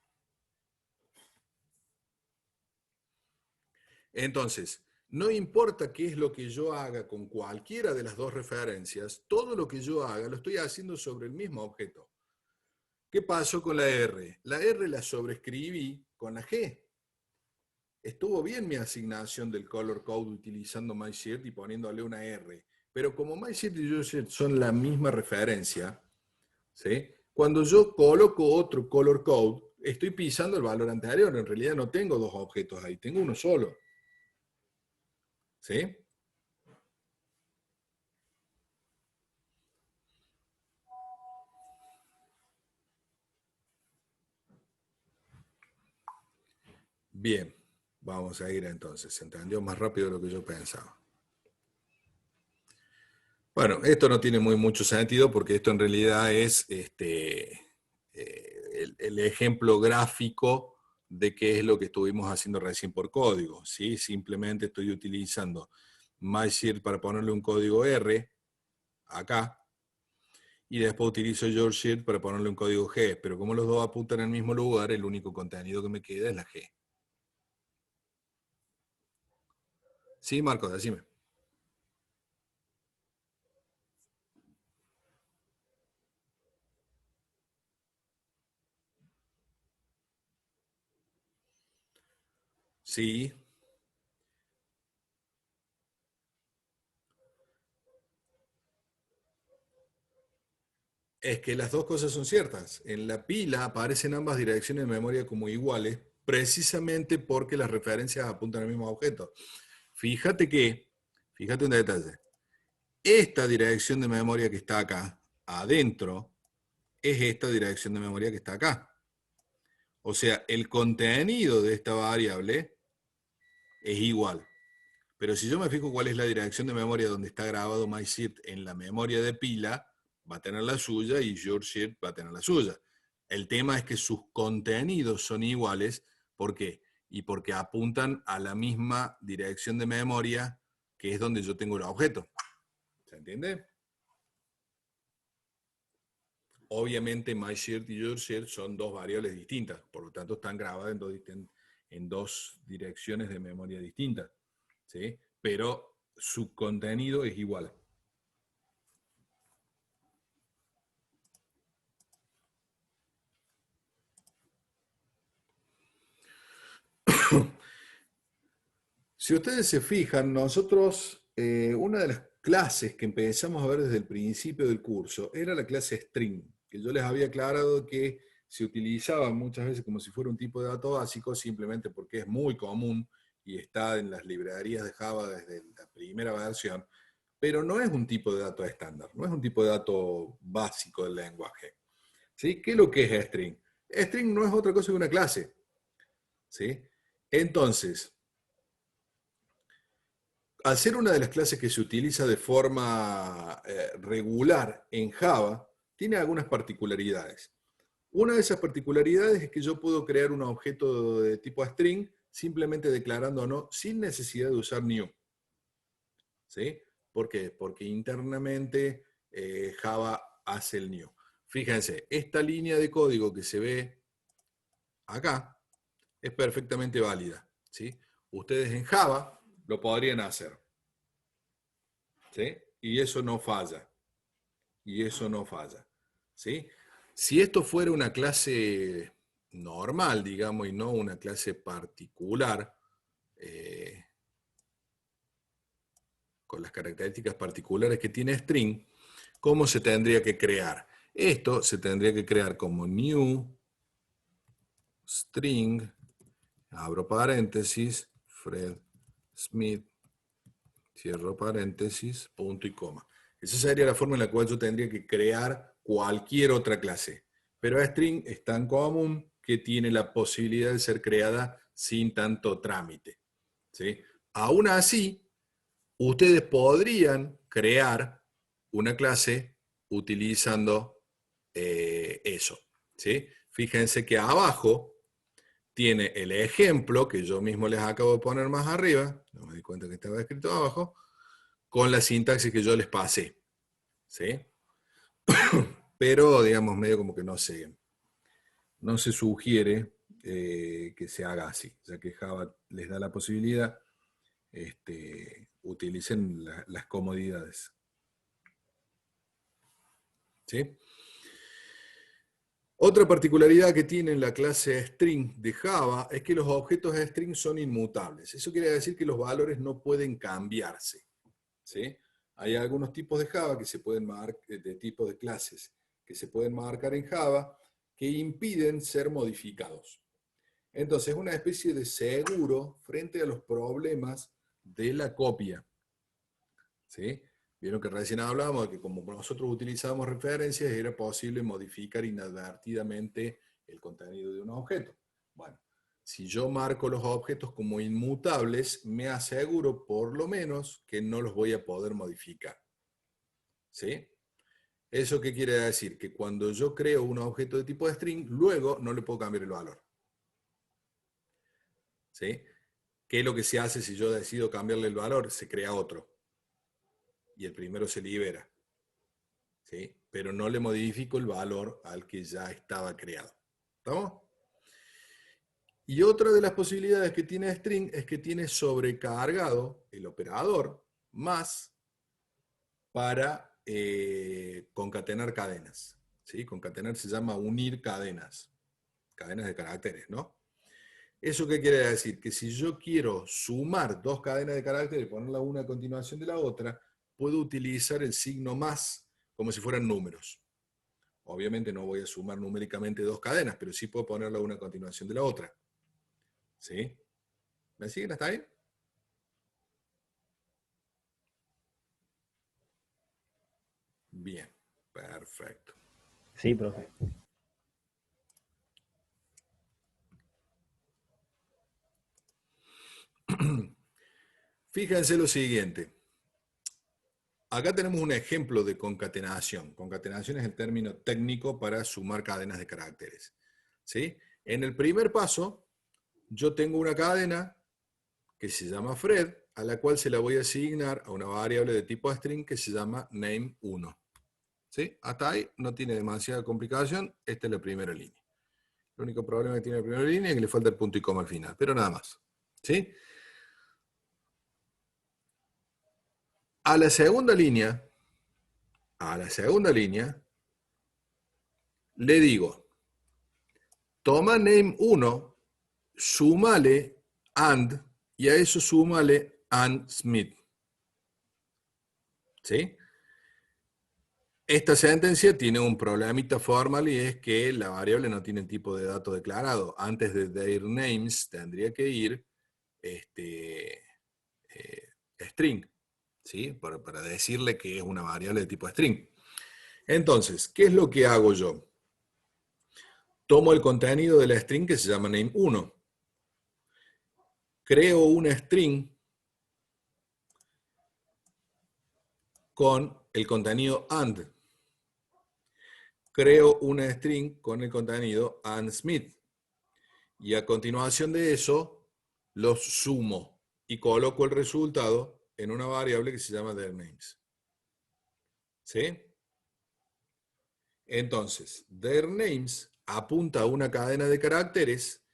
Entonces, no importa qué es lo que yo haga con cualquiera de las dos referencias, todo lo que yo haga lo estoy haciendo sobre el mismo objeto. ¿Qué pasó con la R? La R la sobreescribí con la G. Estuvo bien mi asignación del color code utilizando MyShirt y poniéndole una R. Pero como MyShirt y YourShirt son la misma referencia, ¿sí? Cuando yo coloco otro color code, estoy pisando el valor anterior. En realidad no tengo dos objetos ahí, tengo uno solo. ¿Sí? Bien, vamos a ir entonces. Se entendió más rápido de lo que yo pensaba. Bueno, esto no tiene mucho sentido porque esto en realidad es el ejemplo gráfico de qué es lo que estuvimos haciendo recién por código. ¿Sí? Simplemente estoy utilizando MyShirt para ponerle un código R acá y después utilizo YourShirt para ponerle un código G. Pero como los dos apuntan al mismo lugar, el único contenido que me queda es la G. Sí, Marcos, decime. Sí. Es que las dos cosas son ciertas. En la pila aparecen ambas direcciones de memoria como iguales, precisamente porque las referencias apuntan al mismo objeto. Fíjate un detalle. Esta dirección de memoria que está acá, adentro, es esta dirección de memoria que está acá. O sea, el contenido de esta variable es igual. Pero si yo me fijo cuál es la dirección de memoria donde está grabado MyShirt en la memoria de pila, va a tener la suya y YourShirt va a tener la suya. El tema es que sus contenidos son iguales. ¿Por qué? Y porque apuntan a la misma dirección de memoria que es donde yo tengo el objeto. ¿Se entiende? Obviamente MyShirt y YourShirt son dos variables distintas, por lo tanto están grabadas en dos direcciones de memoria distintas, ¿sí? Pero su contenido es igual. Si ustedes se fijan, nosotros, una de las clases que empezamos a ver desde el principio del curso era la clase string, que yo les había aclarado que se utilizaba muchas veces como si fuera un tipo de dato básico, simplemente porque es muy común y está en las librerías de Java desde la primera versión, pero no es un tipo de dato estándar, no es un tipo de dato básico del lenguaje. ¿Sí? ¿Qué es lo que es string? String no es otra cosa que una clase. ¿Sí? Entonces, al ser una de las clases que se utiliza de forma regular en Java, tiene algunas particularidades. Una de esas particularidades es que yo puedo crear un objeto de tipo string simplemente declarando no, sin necesidad de usar new. ¿Sí? ¿Por qué? Porque internamente Java hace el new. Fíjense, esta línea de código que se ve acá es perfectamente válida. ¿Sí? Ustedes en Java lo podrían hacer. ¿Sí? Y eso no falla. Y eso no falla. ¿Sí? Si esto fuera una clase normal, digamos, y no una clase particular, con las características particulares que tiene string, ¿cómo se tendría que crear? Esto se tendría que crear como new string, abro paréntesis, Fred Smith, cierro paréntesis, punto y coma. Esa sería la forma en la cual yo tendría que crear cualquier otra clase. Pero string es tan común que tiene la posibilidad de ser creada sin tanto trámite. ¿Sí? Aún así, ustedes podrían crear una clase utilizando eso. ¿Sí? Fíjense que abajo tiene el ejemplo que yo mismo les acabo de poner más arriba, no me di cuenta que estaba escrito abajo, con la sintaxis que yo les pasé. ¿Sí? Pero, digamos, medio como que no se sugiere que se haga así, ya que Java les da la posibilidad, utilicen las comodidades. ¿Sí? Otra particularidad que tiene la clase string de Java es que los objetos string son inmutables. Eso quiere decir que los valores no pueden cambiarse. ¿Sí? Hay algunos tipos de Java que se pueden de tipos de clases que se pueden marcar en Java que impiden ser modificados. Entonces es una especie de seguro frente a los problemas de la copia. ¿Sí? Vieron que recién hablábamos de que como nosotros utilizábamos referencias, era posible modificar inadvertidamente el contenido de un objeto. Bueno, si yo marco los objetos como inmutables, me aseguro por lo menos que no los voy a poder modificar. ¿Sí? ¿Eso qué quiere decir? Que cuando yo creo un objeto de tipo string, luego no le puedo cambiar el valor. ¿Sí? ¿Qué es lo que se hace si yo decido cambiarle el valor? Se crea otro. Y el primero se libera. ¿Sí? Pero no le modifico el valor al que ya estaba creado. ¿Estamos? Y otra de las posibilidades que tiene string es que tiene sobrecargado el operador más para concatenar cadenas. ¿Sí? Concatenar se llama unir cadenas. Cadenas de caracteres, ¿no? ¿Eso qué quiere decir? Que si yo quiero sumar dos cadenas de caracteres y ponerla una a continuación de la otra, puedo utilizar el signo más como si fueran números. Obviamente no voy a sumar numéricamente dos cadenas, pero sí puedo ponerla una a continuación de la otra. ¿Sí? ¿Me siguen hasta ahí? Bien, perfecto. Sí, profe. Fíjense lo siguiente. Acá tenemos un ejemplo de concatenación. Concatenación es el término técnico para sumar cadenas de caracteres. ¿Sí? En el primer paso, yo tengo una cadena que se llama Fred, a la cual se la voy a asignar a una variable de tipo string que se llama name1. ¿Sí? Hasta ahí no tiene demasiada complicación. Esta es la primera línea. El único problema que tiene la primera línea es que le falta el punto y coma al final, pero nada más. ¿Sí? A la segunda línea, le digo, toma name1, súmale and, y a eso súmale and Smith. ¿Sí? Esta sentencia tiene un problemita formal y es que la variable no tiene tipo de dato declarado. Antes de their names tendría que ir string, ¿sí? Para decirle que es una variable de tipo string. Entonces, ¿qué es lo que hago yo? Tomo el contenido de la string que se llama name1. Creo una string con el contenido and. Creo una string con el contenido and Smith. Y a continuación de eso, los sumo y coloco el resultado en una variable que se llama their names. ¿Sí? Entonces, their names apunta a una cadena de caracteres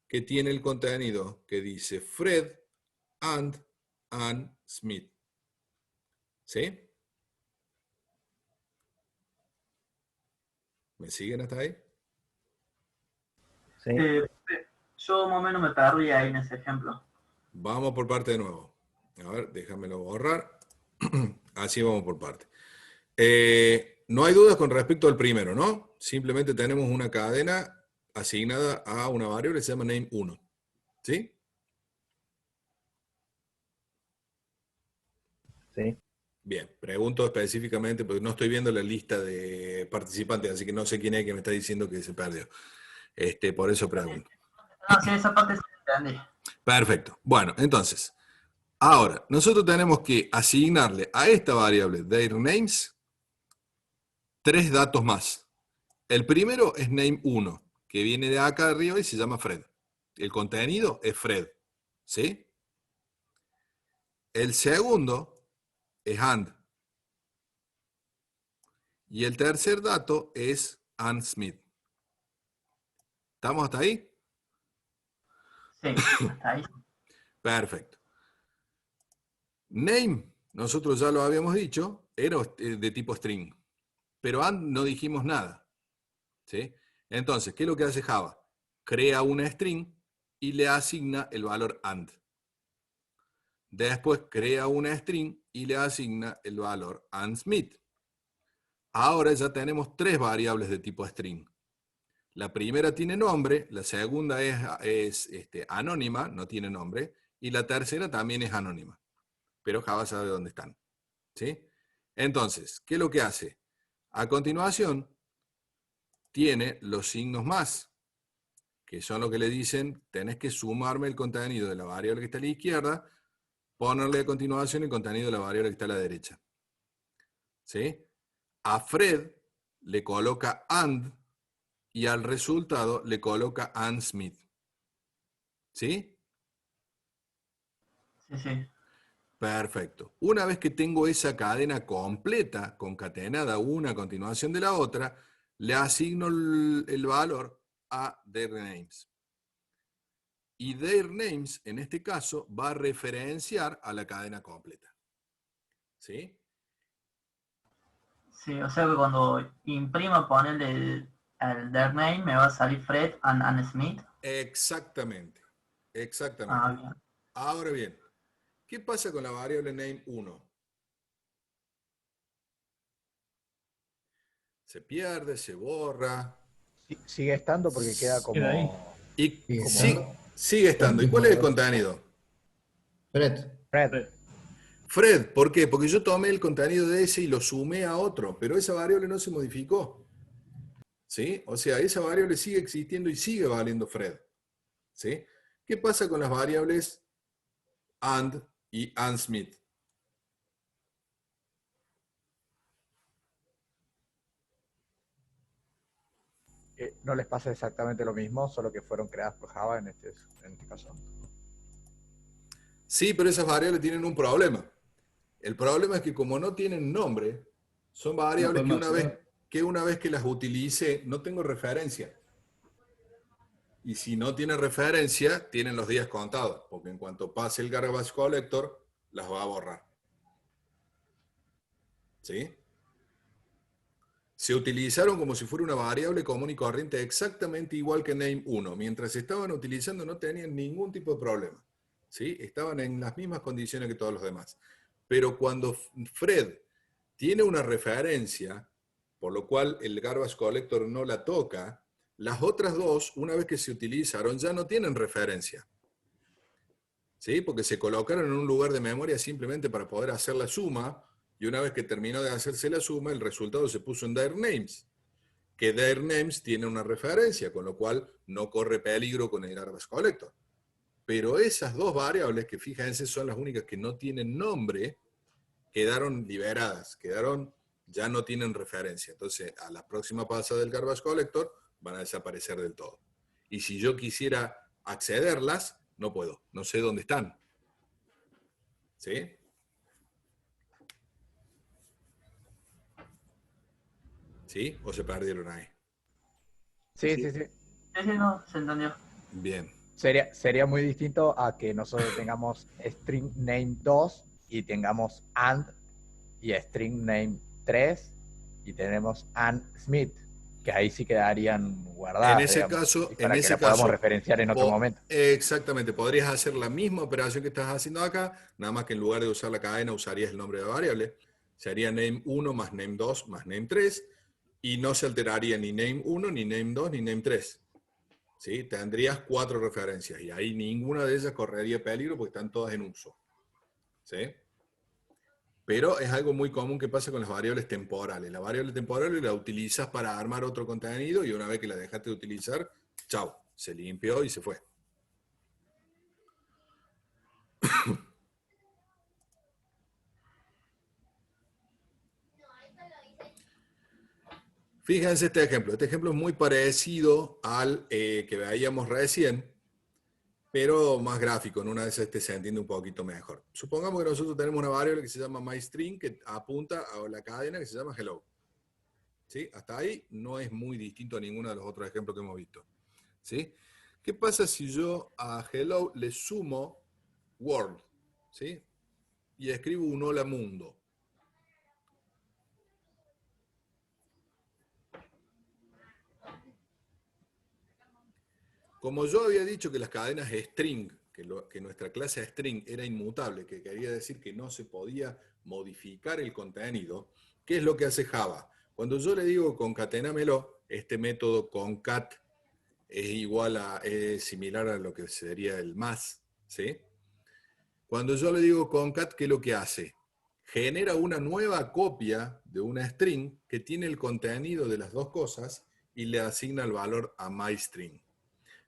que tiene el contenido que dice Fred and Smith. ¿Sí? ¿Me siguen hasta ahí? Sí. Yo más o menos me perdí ahí en ese ejemplo. Vamos por parte de nuevo. A ver, déjamelo borrar. Así vamos por parte. No hay dudas con respecto al primero, ¿no? Simplemente tenemos una cadena asignada a una variable que se llama name1. ¿Sí? Sí. Bien, pregunto específicamente porque no estoy viendo la lista de participantes, así que no sé quién es que me está diciendo que se perdió. Por eso pregunto. No, sí, esa parte sí la entendí. Perfecto. Bueno, entonces, ahora, nosotros tenemos que asignarle a esta variable their names 3 datos más. El primero es name1, que viene de acá arriba y se llama Fred. El contenido es Fred. ¿Sí? El segundo es and. Y el tercer dato es and Smith. ¿Estamos hasta ahí? Sí, hasta ahí. Perfecto. Name, nosotros ya lo habíamos dicho, era de tipo string. Pero and no dijimos nada. ¿Sí? Entonces, ¿qué es lo que hace Java? Crea una string y le asigna el valor and. Después crea una string y le asigna el valor and Smith. Ahora ya tenemos 3 variables de tipo string. La primera tiene nombre, la segunda es anónima, no tiene nombre, y la tercera también es anónima. Pero Java sabe dónde están. ¿Sí? Entonces, ¿qué es lo que hace? A continuación, tiene los signos más, que son lo que le dicen, tenés que sumarme el contenido de la variable que está a la izquierda, ponerle a continuación el contenido de la variable que está a la derecha. ¿Sí? A Fred le coloca and y al resultado le coloca and Smith. ¿Sí? Sí, sí. Perfecto. Una vez que tengo esa cadena completa, concatenada una a continuación de la otra, le asigno el valor a their names. Y their names, en este caso, va a referenciar a la cadena completa. ¿Sí? Sí, o sea que cuando imprima ponerle el their name me va a salir Fred and Smith. Exactamente. Exactamente. Ah, bien. Ahora bien, ¿qué pasa con la variable name1? Se pierde, se borra. Sigue estando porque queda Queda ahí. como... Y Sigue sí, estando. sigue estando. ¿Y cuál es el contenido? Fred. Fred. Fred, ¿por qué? Porque yo tomé el contenido de ese y lo sumé a otro, pero esa variable no se modificó. ¿Sí? O sea, esa variable sigue existiendo y sigue valiendo Fred. ¿Sí? ¿Qué pasa con las variables and y Smith? No les pasa exactamente lo mismo, solo que fueron creadas por Java en este caso. Sí, pero esas variables tienen un problema. El problema es que como no tienen nombre, son variables que una vez que las utilice no tengo referencia. Y si no tiene referencia, tienen los días contados, porque en cuanto pase el garbage collector, las va a borrar. ¿Sí? Se utilizaron como si fuera una variable común y corriente exactamente igual que name1. Mientras se estaban utilizando no tenían ningún tipo de problema. ¿Sí? Estaban en las mismas condiciones que todos los demás. Pero cuando Fred tiene una referencia, por lo cual el garbage collector no la toca, las otras dos, una vez que se utilizaron, ya no tienen referencia. ¿Sí? Porque se colocaron en un lugar de memoria simplemente para poder hacer la suma, y una vez que terminó de hacerse la suma, el resultado se puso en dir names, que dir names tiene una referencia, con lo cual no corre peligro con el garbage collector. Pero esas dos variables, que fíjense son las únicas que no tienen nombre, quedaron liberadas, ya no tienen referencia. Entonces, a la próxima pasada del garbage collector van a desaparecer del todo. Y si yo quisiera accederlas, no puedo, no sé dónde están. ¿Sí? ¿Sí? ¿O se perdieron ahí? Sí. Sí, no, se entendió. Bien. Sería muy distinto a que nosotros tengamos string name 2 y tengamos and y string name 3 y tenemos and Smith, que ahí sí quedarían guardadas, En ese digamos, caso, y para que la podamos referenciar en otro momento. exactamente, podrías hacer la misma operación que estás haciendo acá, nada más que en lugar de usar la cadena usarías el nombre de la variable. Sería name1 más name2 más name3 y no se alteraría ni name1, ni name2, ni name3. ¿Sí? Tendrías 4 referencias y ahí ninguna de ellas correría peligro porque están todas en uso. ¿Sí? Pero es algo muy común que pasa con las variables temporales. La variable temporal la utilizas para armar otro contenido y una vez que la dejaste de utilizar, chao, se limpió y se fue. Fíjense este ejemplo. Este ejemplo es muy parecido al que veíamos recién, pero más gráfico. En una de esas se entiende un poquito mejor. Supongamos que nosotros tenemos una variable que se llama myString que apunta a la cadena que se llama hello. ¿Sí? Hasta ahí no es muy distinto a ninguno de los otros ejemplos que hemos visto. ¿Sí? ¿Qué pasa si yo a hello le sumo world? ¿Sí? Y escribo un hola mundo. Como yo había dicho que las cadenas string, que nuestra clase string era inmutable, que quería decir que no se podía modificar el contenido, ¿qué es lo que hace Java? Cuando yo le digo concaténamelo, este método concat es similar a lo que sería el más, ¿sí? Cuando yo le digo concat, ¿qué es lo que hace? Genera una nueva copia de una string que tiene el contenido de las dos cosas y le asigna el valor a myString.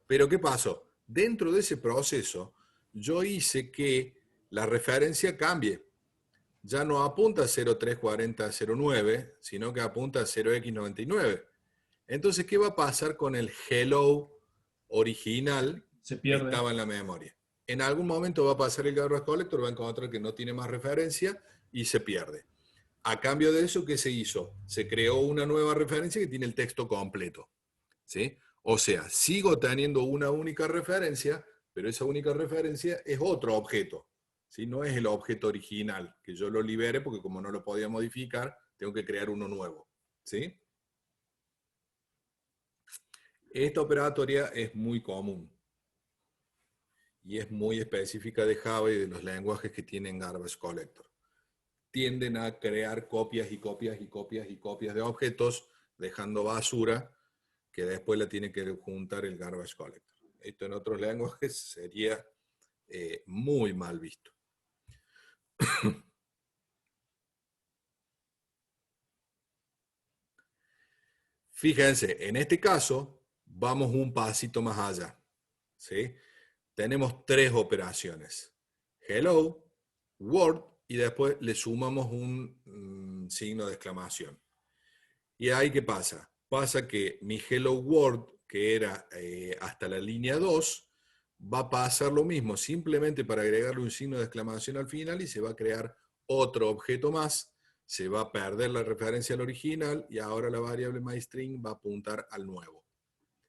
Pero ¿qué pasó? Dentro de ese proceso, yo hice que la referencia cambie. Ya no apunta a 034009, sino que apunta a 0x99. Entonces, ¿qué va a pasar con el hello original que estaba en la memoria? En algún momento va a pasar el garbage collector, va a encontrar que no tiene más referencia y se pierde. A cambio de eso, ¿qué se hizo? Se creó una nueva referencia que tiene el texto completo. ¿Sí? O sea, sigo teniendo una única referencia, pero esa única referencia es otro objeto. ¿Sí? No es el objeto original, que yo lo libere porque como no lo podía modificar, tengo que crear uno nuevo. ¿Sí? Esta operatoria es muy común y es muy específica de Java y de los lenguajes que tienen garbage collector. Tienden a crear copias y copias y copias y copias de objetos, dejando basura que después la tiene que juntar el garbage collector. Esto en otros lenguajes sería muy mal visto. Fíjense, en este caso, vamos un pasito más allá. ¿Sí? Tenemos 3 operaciones. Hello, Word, y después le sumamos un signo de exclamación. ¿Y ahí qué pasa? Pasa que mi Hello World, que era hasta la línea 2, va a pasar lo mismo, simplemente para agregarle un signo de exclamación al final y se va a crear otro objeto más, se va a perder la referencia al original y ahora la variable myString va a apuntar al nuevo.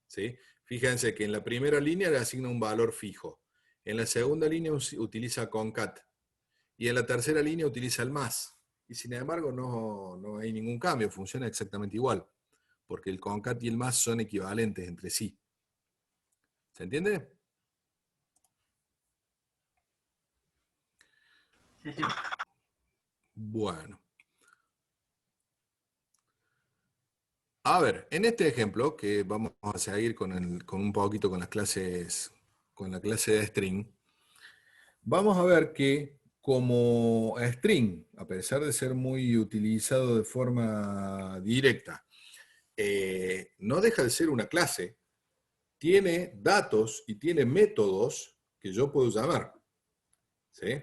¿Sí? Fíjense que en la primera línea le asigna un valor fijo, en la segunda línea utiliza concat y en la tercera línea utiliza el más. Y sin embargo no hay ningún cambio, funciona exactamente igual, porque el concat y el más son equivalentes entre sí. ¿Se entiende? Sí, sí. Bueno. A ver, en este ejemplo, que vamos a seguir con un poquito con las clases, con la clase de string, vamos a ver que como string, a pesar de ser muy utilizado de forma directa, no deja de ser una clase, tiene datos y tiene métodos que yo puedo llamar. ¿Sí?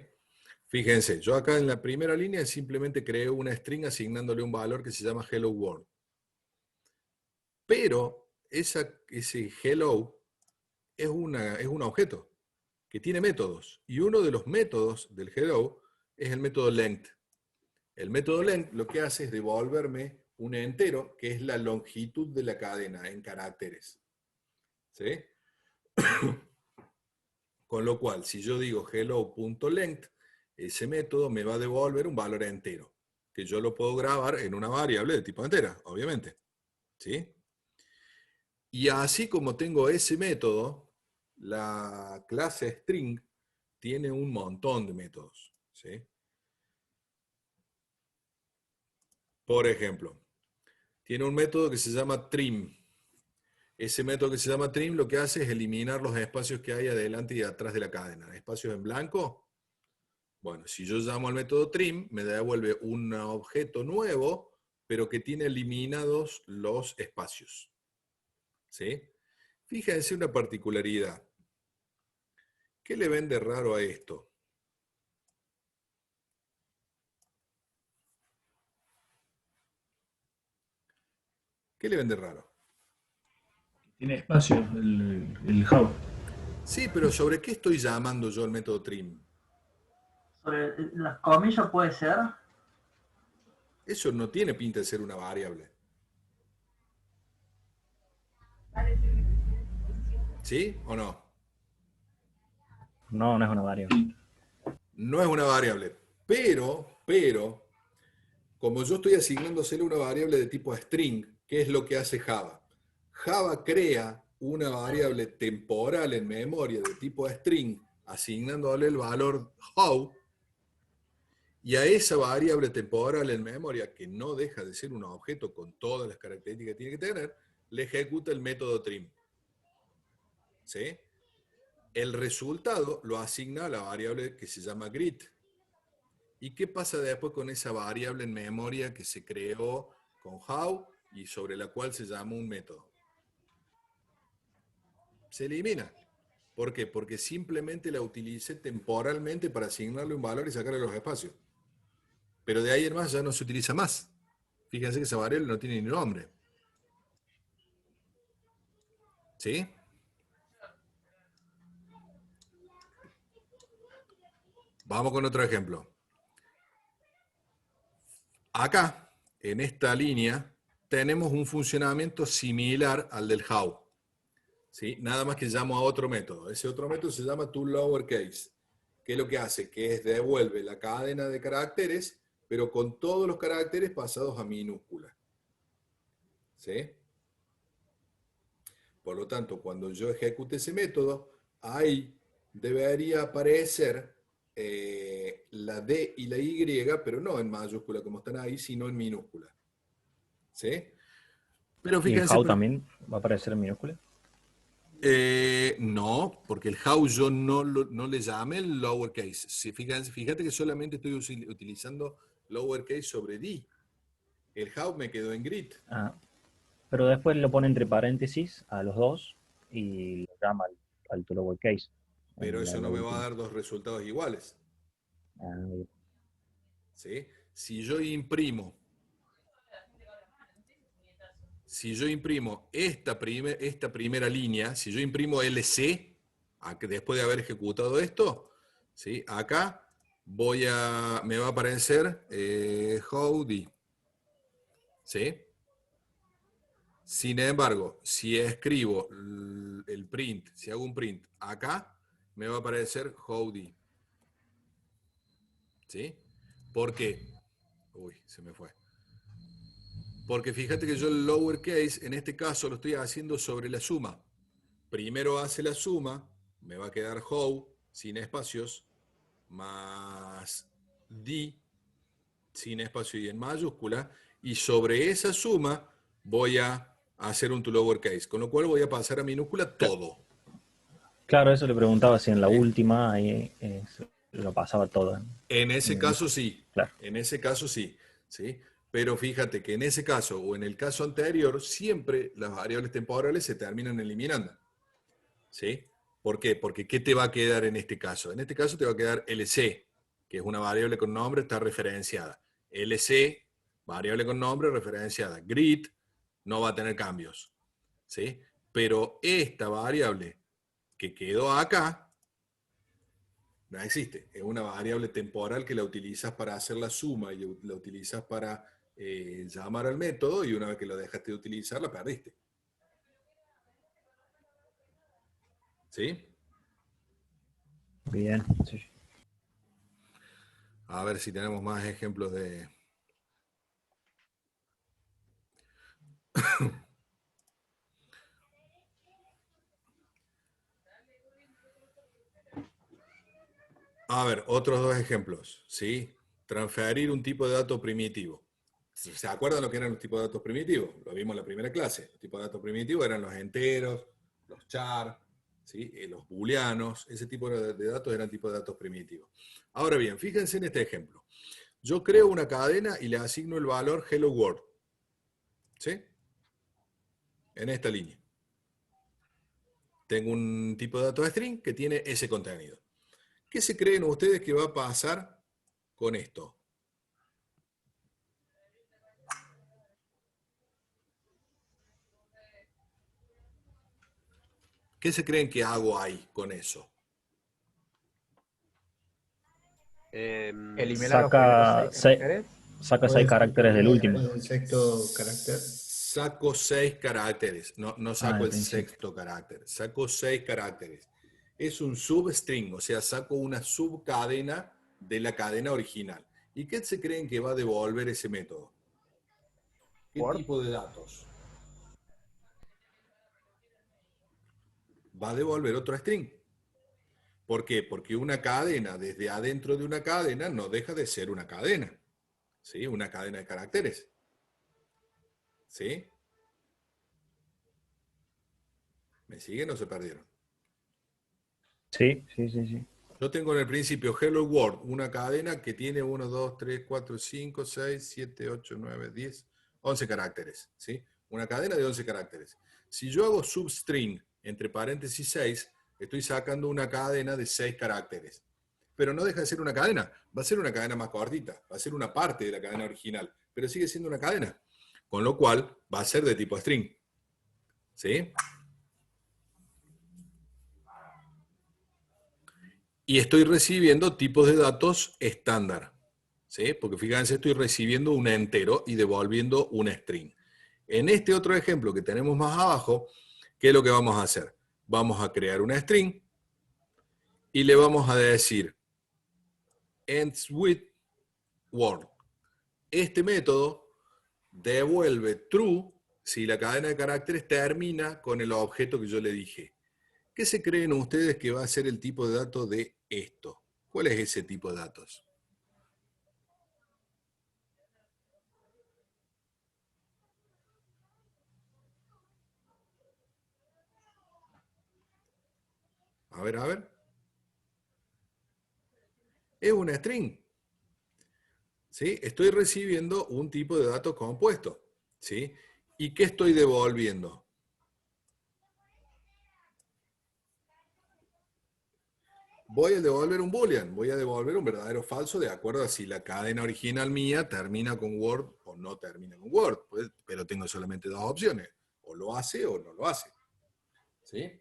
Fíjense, yo acá en la primera línea simplemente creé una string asignándole un valor que se llama hello world. Pero ese hello es un objeto que tiene métodos. Y uno de los métodos del hello es el método length. El método length lo que hace es devolverme un entero, que es la longitud de la cadena en caracteres. ¿Sí? Con lo cual, si yo digo hello.length, ese método me va a devolver un valor entero, que yo lo puedo grabar en una variable de tipo entera, obviamente. ¿Sí? Y así como tengo ese método, la clase string tiene un montón de métodos. ¿Sí? Por ejemplo, tiene un método que se llama trim. Ese método que se llama trim lo que hace es eliminar los espacios que hay adelante y atrás de la cadena. ¿Espacios en blanco? Bueno, si yo llamo al método trim, me devuelve un objeto nuevo, pero que tiene eliminados los espacios. ¿Sí? Fíjense una particularidad. ¿Qué le ven de raro a esto? ¿Qué le ven de raro? Tiene espacio el how. Sí, pero ¿sobre qué estoy llamando yo el método trim? Sobre las comillas puede ser. Eso no tiene pinta de ser una variable. ¿Sí o no? No, no es una variable. No es una variable. Pero, como yo estoy asignándosele una variable de tipo string, ¿qué es lo que hace Java? Java crea una variable temporal en memoria de tipo string, asignándole el valor how, y a esa variable temporal en memoria, que no deja de ser un objeto con todas las características que tiene que tener, le ejecuta el método trim. ¿Sí? El resultado lo asigna a la variable que se llama greet. ¿Y qué pasa después con esa variable en memoria que se creó con how y sobre la cual se llama un método? Se elimina. ¿Por qué? Porque simplemente la utilicé temporalmente para asignarle un valor y sacarle los espacios. Pero de ahí en más ya no se utiliza más. Fíjense que esa variable no tiene ni nombre. ¿Sí? Vamos con otro ejemplo. Acá, en esta línea, tenemos un funcionamiento similar al del how. ¿Sí? Nada más que llamo a otro método. Ese otro método se llama toLowerCase. ¿Qué es lo que hace? Que es devuelve la cadena de caracteres, pero con todos los caracteres pasados a minúscula. ¿Sí? Por lo tanto, cuando yo ejecute ese método, ahí debería aparecer la D y la Y, pero no en mayúscula como están ahí, sino en minúscula. ¿Sí? Pero ¿Y el fíjense, how también va a aparecer en minúscula? no, porque el how yo no le llamé el lowercase. Si fíjate que solamente estoy utilizando lowercase sobre D. El how me quedó en grid. Ah. Pero después lo pone entre paréntesis a los dos y lo llama al to lowercase. Pero eso no La me va a última. dar dos resultados iguales. Ah, bien. ¿Sí? Si yo imprimo esta primera línea, si yo imprimo LC, después de haber ejecutado esto, ¿sí? Acá me va a aparecer howdy. ¿Sí? Sin embargo, si escribo el print, si hago un print acá, me va a aparecer howdy. ¿Sí? ¿Por qué? Uy, se me fue. Porque fíjate que yo el lowercase, en este caso, lo estoy haciendo sobre la suma. Primero hace la suma, me va a quedar how, sin espacios, más d, sin espacio y en mayúscula, y sobre esa suma voy a hacer un to lowercase, con lo cual voy a pasar a minúscula todo. Claro, eso le preguntaba si en la ¿Sí? última ahí lo pasaba todo. En ese caso sí, Claro. en ese caso sí, ¿sí? Pero fíjate que en ese caso o en el caso anterior, siempre las variables temporales se terminan eliminando. ¿Sí? ¿Por qué? Porque ¿qué te va a quedar en este caso? En este caso te va a quedar LC, que es una variable con nombre, está referenciada. LC, variable con nombre, referenciada. Grid, no va a tener cambios. ¿Sí? Pero esta variable que quedó acá, no existe. Es una variable temporal que la utilizas para hacer la suma y la utilizas para llamar al método, y una vez que lo dejaste de utilizar, la perdiste. ¿Sí? Bien. Sí. A ver si tenemos más ejemplos de... A ver, otros dos ejemplos, ¿sí? Transferir un tipo de dato primitivo. ¿Se acuerdan lo que eran los tipos de datos primitivos? Lo vimos en la primera clase. Los tipos de datos primitivos eran los enteros, los char, ¿sí? Los booleanos. Ese tipo de datos eran tipos de datos primitivos. Ahora bien, fíjense en este ejemplo. Yo creo una cadena y le asigno el valor hello world. ¿Sí? En esta línea. Tengo un tipo de dato string que tiene ese contenido. ¿Qué se creen ustedes que va a pasar con esto? ¿Qué se creen que hago ahí con eso? Eliminar los primeros Saca 6 caracteres. saca 6 caracteres del último. El sexto carácter. Saco 6 caracteres. No saco al el principio. sexto carácter. Saco 6 caracteres. Es un substring, o sea, saco una subcadena de la cadena original. ¿Y qué se creen que va a devolver ese método? ¿Qué tipo de datos? Va a devolver otro string. ¿Por qué? Porque una cadena desde adentro de una cadena no deja de ser una cadena. ¿Sí? Una cadena de caracteres. ¿Sí? ¿Me siguen o se perdieron? Sí. Yo tengo en el principio Hello World, una cadena que tiene 1, 2, 3, 4, 5, 6, 7, 8, 9, 10, 11 caracteres. ¿Sí? Una cadena de 11 caracteres. Si yo hago substring entre paréntesis 6, estoy sacando una cadena de 6 caracteres. Pero no deja de ser una cadena. Va a ser una cadena más cortita. Va a ser una parte de la cadena original. Pero sigue siendo una cadena. Con lo cual va a ser de tipo string. ¿Sí? Y estoy recibiendo tipos de datos estándar. ¿Sí? Porque fíjense, estoy recibiendo un entero y devolviendo un string. En este otro ejemplo que tenemos más abajo, ¿qué es lo que vamos a hacer? Vamos a crear una string y le vamos a decir ends with word. Este método devuelve true si la cadena de caracteres termina con el objeto que yo le dije. ¿Qué se creen ustedes que va a ser el tipo de dato de esto? ¿Cuál es ese tipo de datos? A ver. Es una string. ¿Sí? Estoy recibiendo un tipo de datos compuesto. ¿Sí? ¿Y qué estoy devolviendo? Voy a devolver un boolean, voy a devolver un verdadero o falso de acuerdo a si la cadena original mía termina con Word o no termina con Word, pues, pero tengo solamente dos opciones, o lo hace o no lo hace. ¿Sí?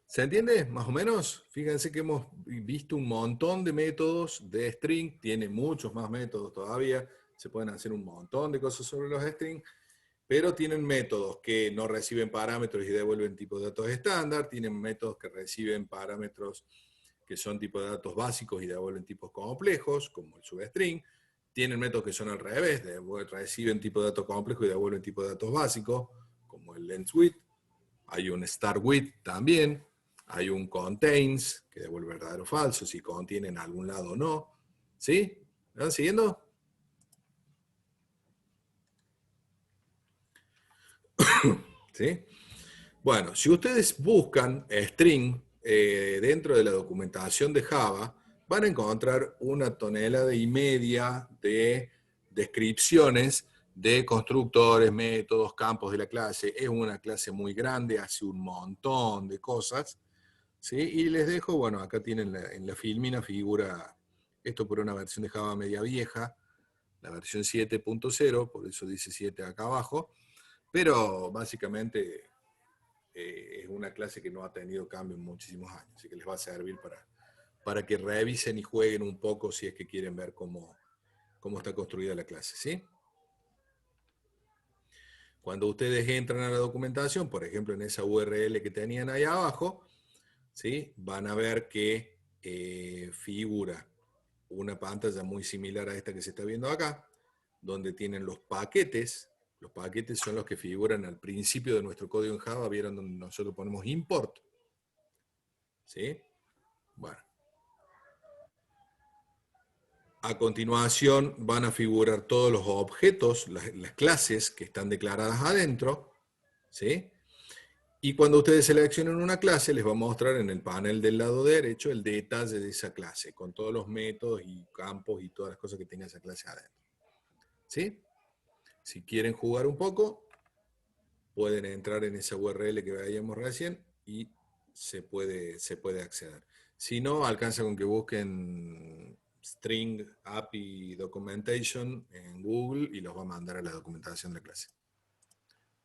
¿Se entiende? Más o menos. Fíjense que hemos visto un montón de métodos de string, tiene muchos más métodos todavía, se pueden hacer un montón de cosas sobre los strings, pero tienen métodos que no reciben parámetros y devuelven tipo de datos estándar, tienen métodos que reciben parámetros que son tipos de datos básicos y devuelven tipos complejos, como el substring, tienen métodos que son al revés, reciben tipo de datos complejos y devuelven tipo de datos básicos, como el lengthWidth, hay un startWidth también, hay un contains, que devuelve verdadero o falso, si contiene en algún lado o no, ¿sí? ¿Me van siguiendo? ¿Sí? Bueno, si ustedes buscan string dentro de la documentación de Java, van a encontrar una tonelada y media de descripciones de constructores, métodos, campos de la clase. Es una clase muy grande, hace un montón de cosas. ¿Sí? Y les dejo, bueno, acá tienen en la filmina figura esto por una versión de Java media vieja, la versión 7.0, por eso dice 7 acá abajo, pero básicamente es una clase que no ha tenido cambio en muchísimos años, así que les va a servir para que revisen y jueguen un poco si es que quieren ver cómo está construida la clase, ¿sí? Cuando ustedes entran a la documentación, por ejemplo en esa URL que tenían ahí abajo, ¿sí? Van a ver que figura una pantalla muy similar a esta que se está viendo acá, donde tienen los paquetes. Los paquetes son los que figuran al principio de nuestro código en Java, vieron donde nosotros ponemos import. ¿Sí? Bueno. A continuación van a figurar todos los objetos, las clases que están declaradas adentro. ¿Sí? Y cuando ustedes seleccionen una clase, les va a mostrar en el panel del lado derecho el detalle de esa clase, con todos los métodos y campos y todas las cosas que tenga esa clase adentro. ¿Sí? Si quieren jugar un poco, pueden entrar en esa URL que veíamos recién y se puede acceder. Si no, alcanza con que busquen String API Documentation en Google y los va a mandar a la documentación de la clase.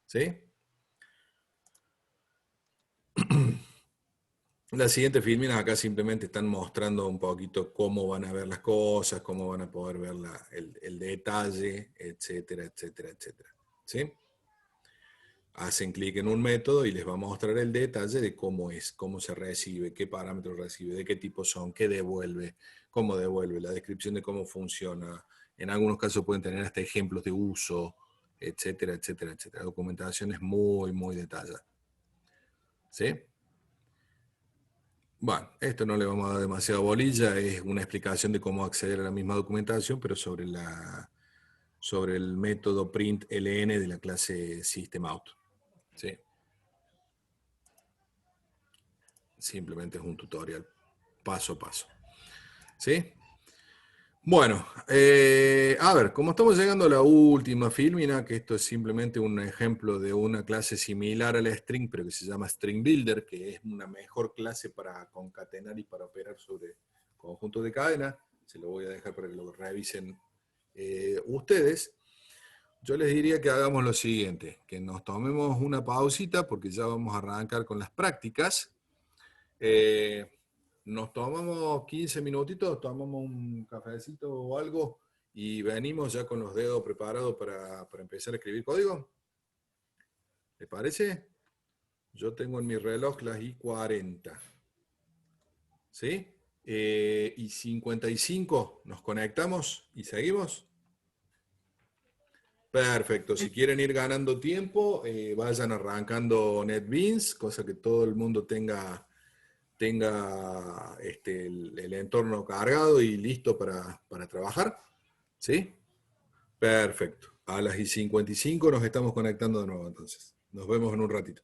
¿Sí? Las siguientes filminas acá simplemente están mostrando un poquito cómo van a ver las cosas, cómo van a poder ver el detalle, etcétera, etcétera, etcétera. ¿Sí? Hacen clic en un método y les va a mostrar el detalle de cómo es, cómo se recibe, qué parámetros recibe, de qué tipo son, qué devuelve, cómo devuelve, la descripción de cómo funciona. En algunos casos pueden tener hasta ejemplos de uso, etcétera, etcétera, etcétera. La documentación es muy, muy detallada. ¿Sí? Bueno, esto no le vamos a dar demasiada bolilla, es una explicación de cómo acceder a la misma documentación, pero sobre el método println de la clase systemout. ¿Sí? Simplemente es un tutorial, paso a paso. ¿Sí? Bueno, a ver, como estamos llegando a la última filmina, que esto es simplemente un ejemplo de una clase similar a la string, pero que se llama String Builder, que es una mejor clase para concatenar y para operar sobre conjuntos de cadena. Se lo voy a dejar para que lo revisen ustedes. Yo les diría que hagamos lo siguiente, que nos tomemos una pausita, porque ya vamos a arrancar con las prácticas. Nos tomamos 15 minutitos, tomamos un cafecito o algo y venimos ya con los dedos preparados para empezar a escribir código. ¿Les parece? Yo tengo en mi reloj las I:40. ¿Sí? Y 55, ¿nos conectamos y seguimos? Perfecto, si quieren ir ganando tiempo, vayan arrancando NetBeans, cosa que todo el mundo tenga el entorno cargado y listo para trabajar. ¿Sí? Perfecto. A las I:55 nos estamos conectando de nuevo entonces. Nos vemos en un ratito.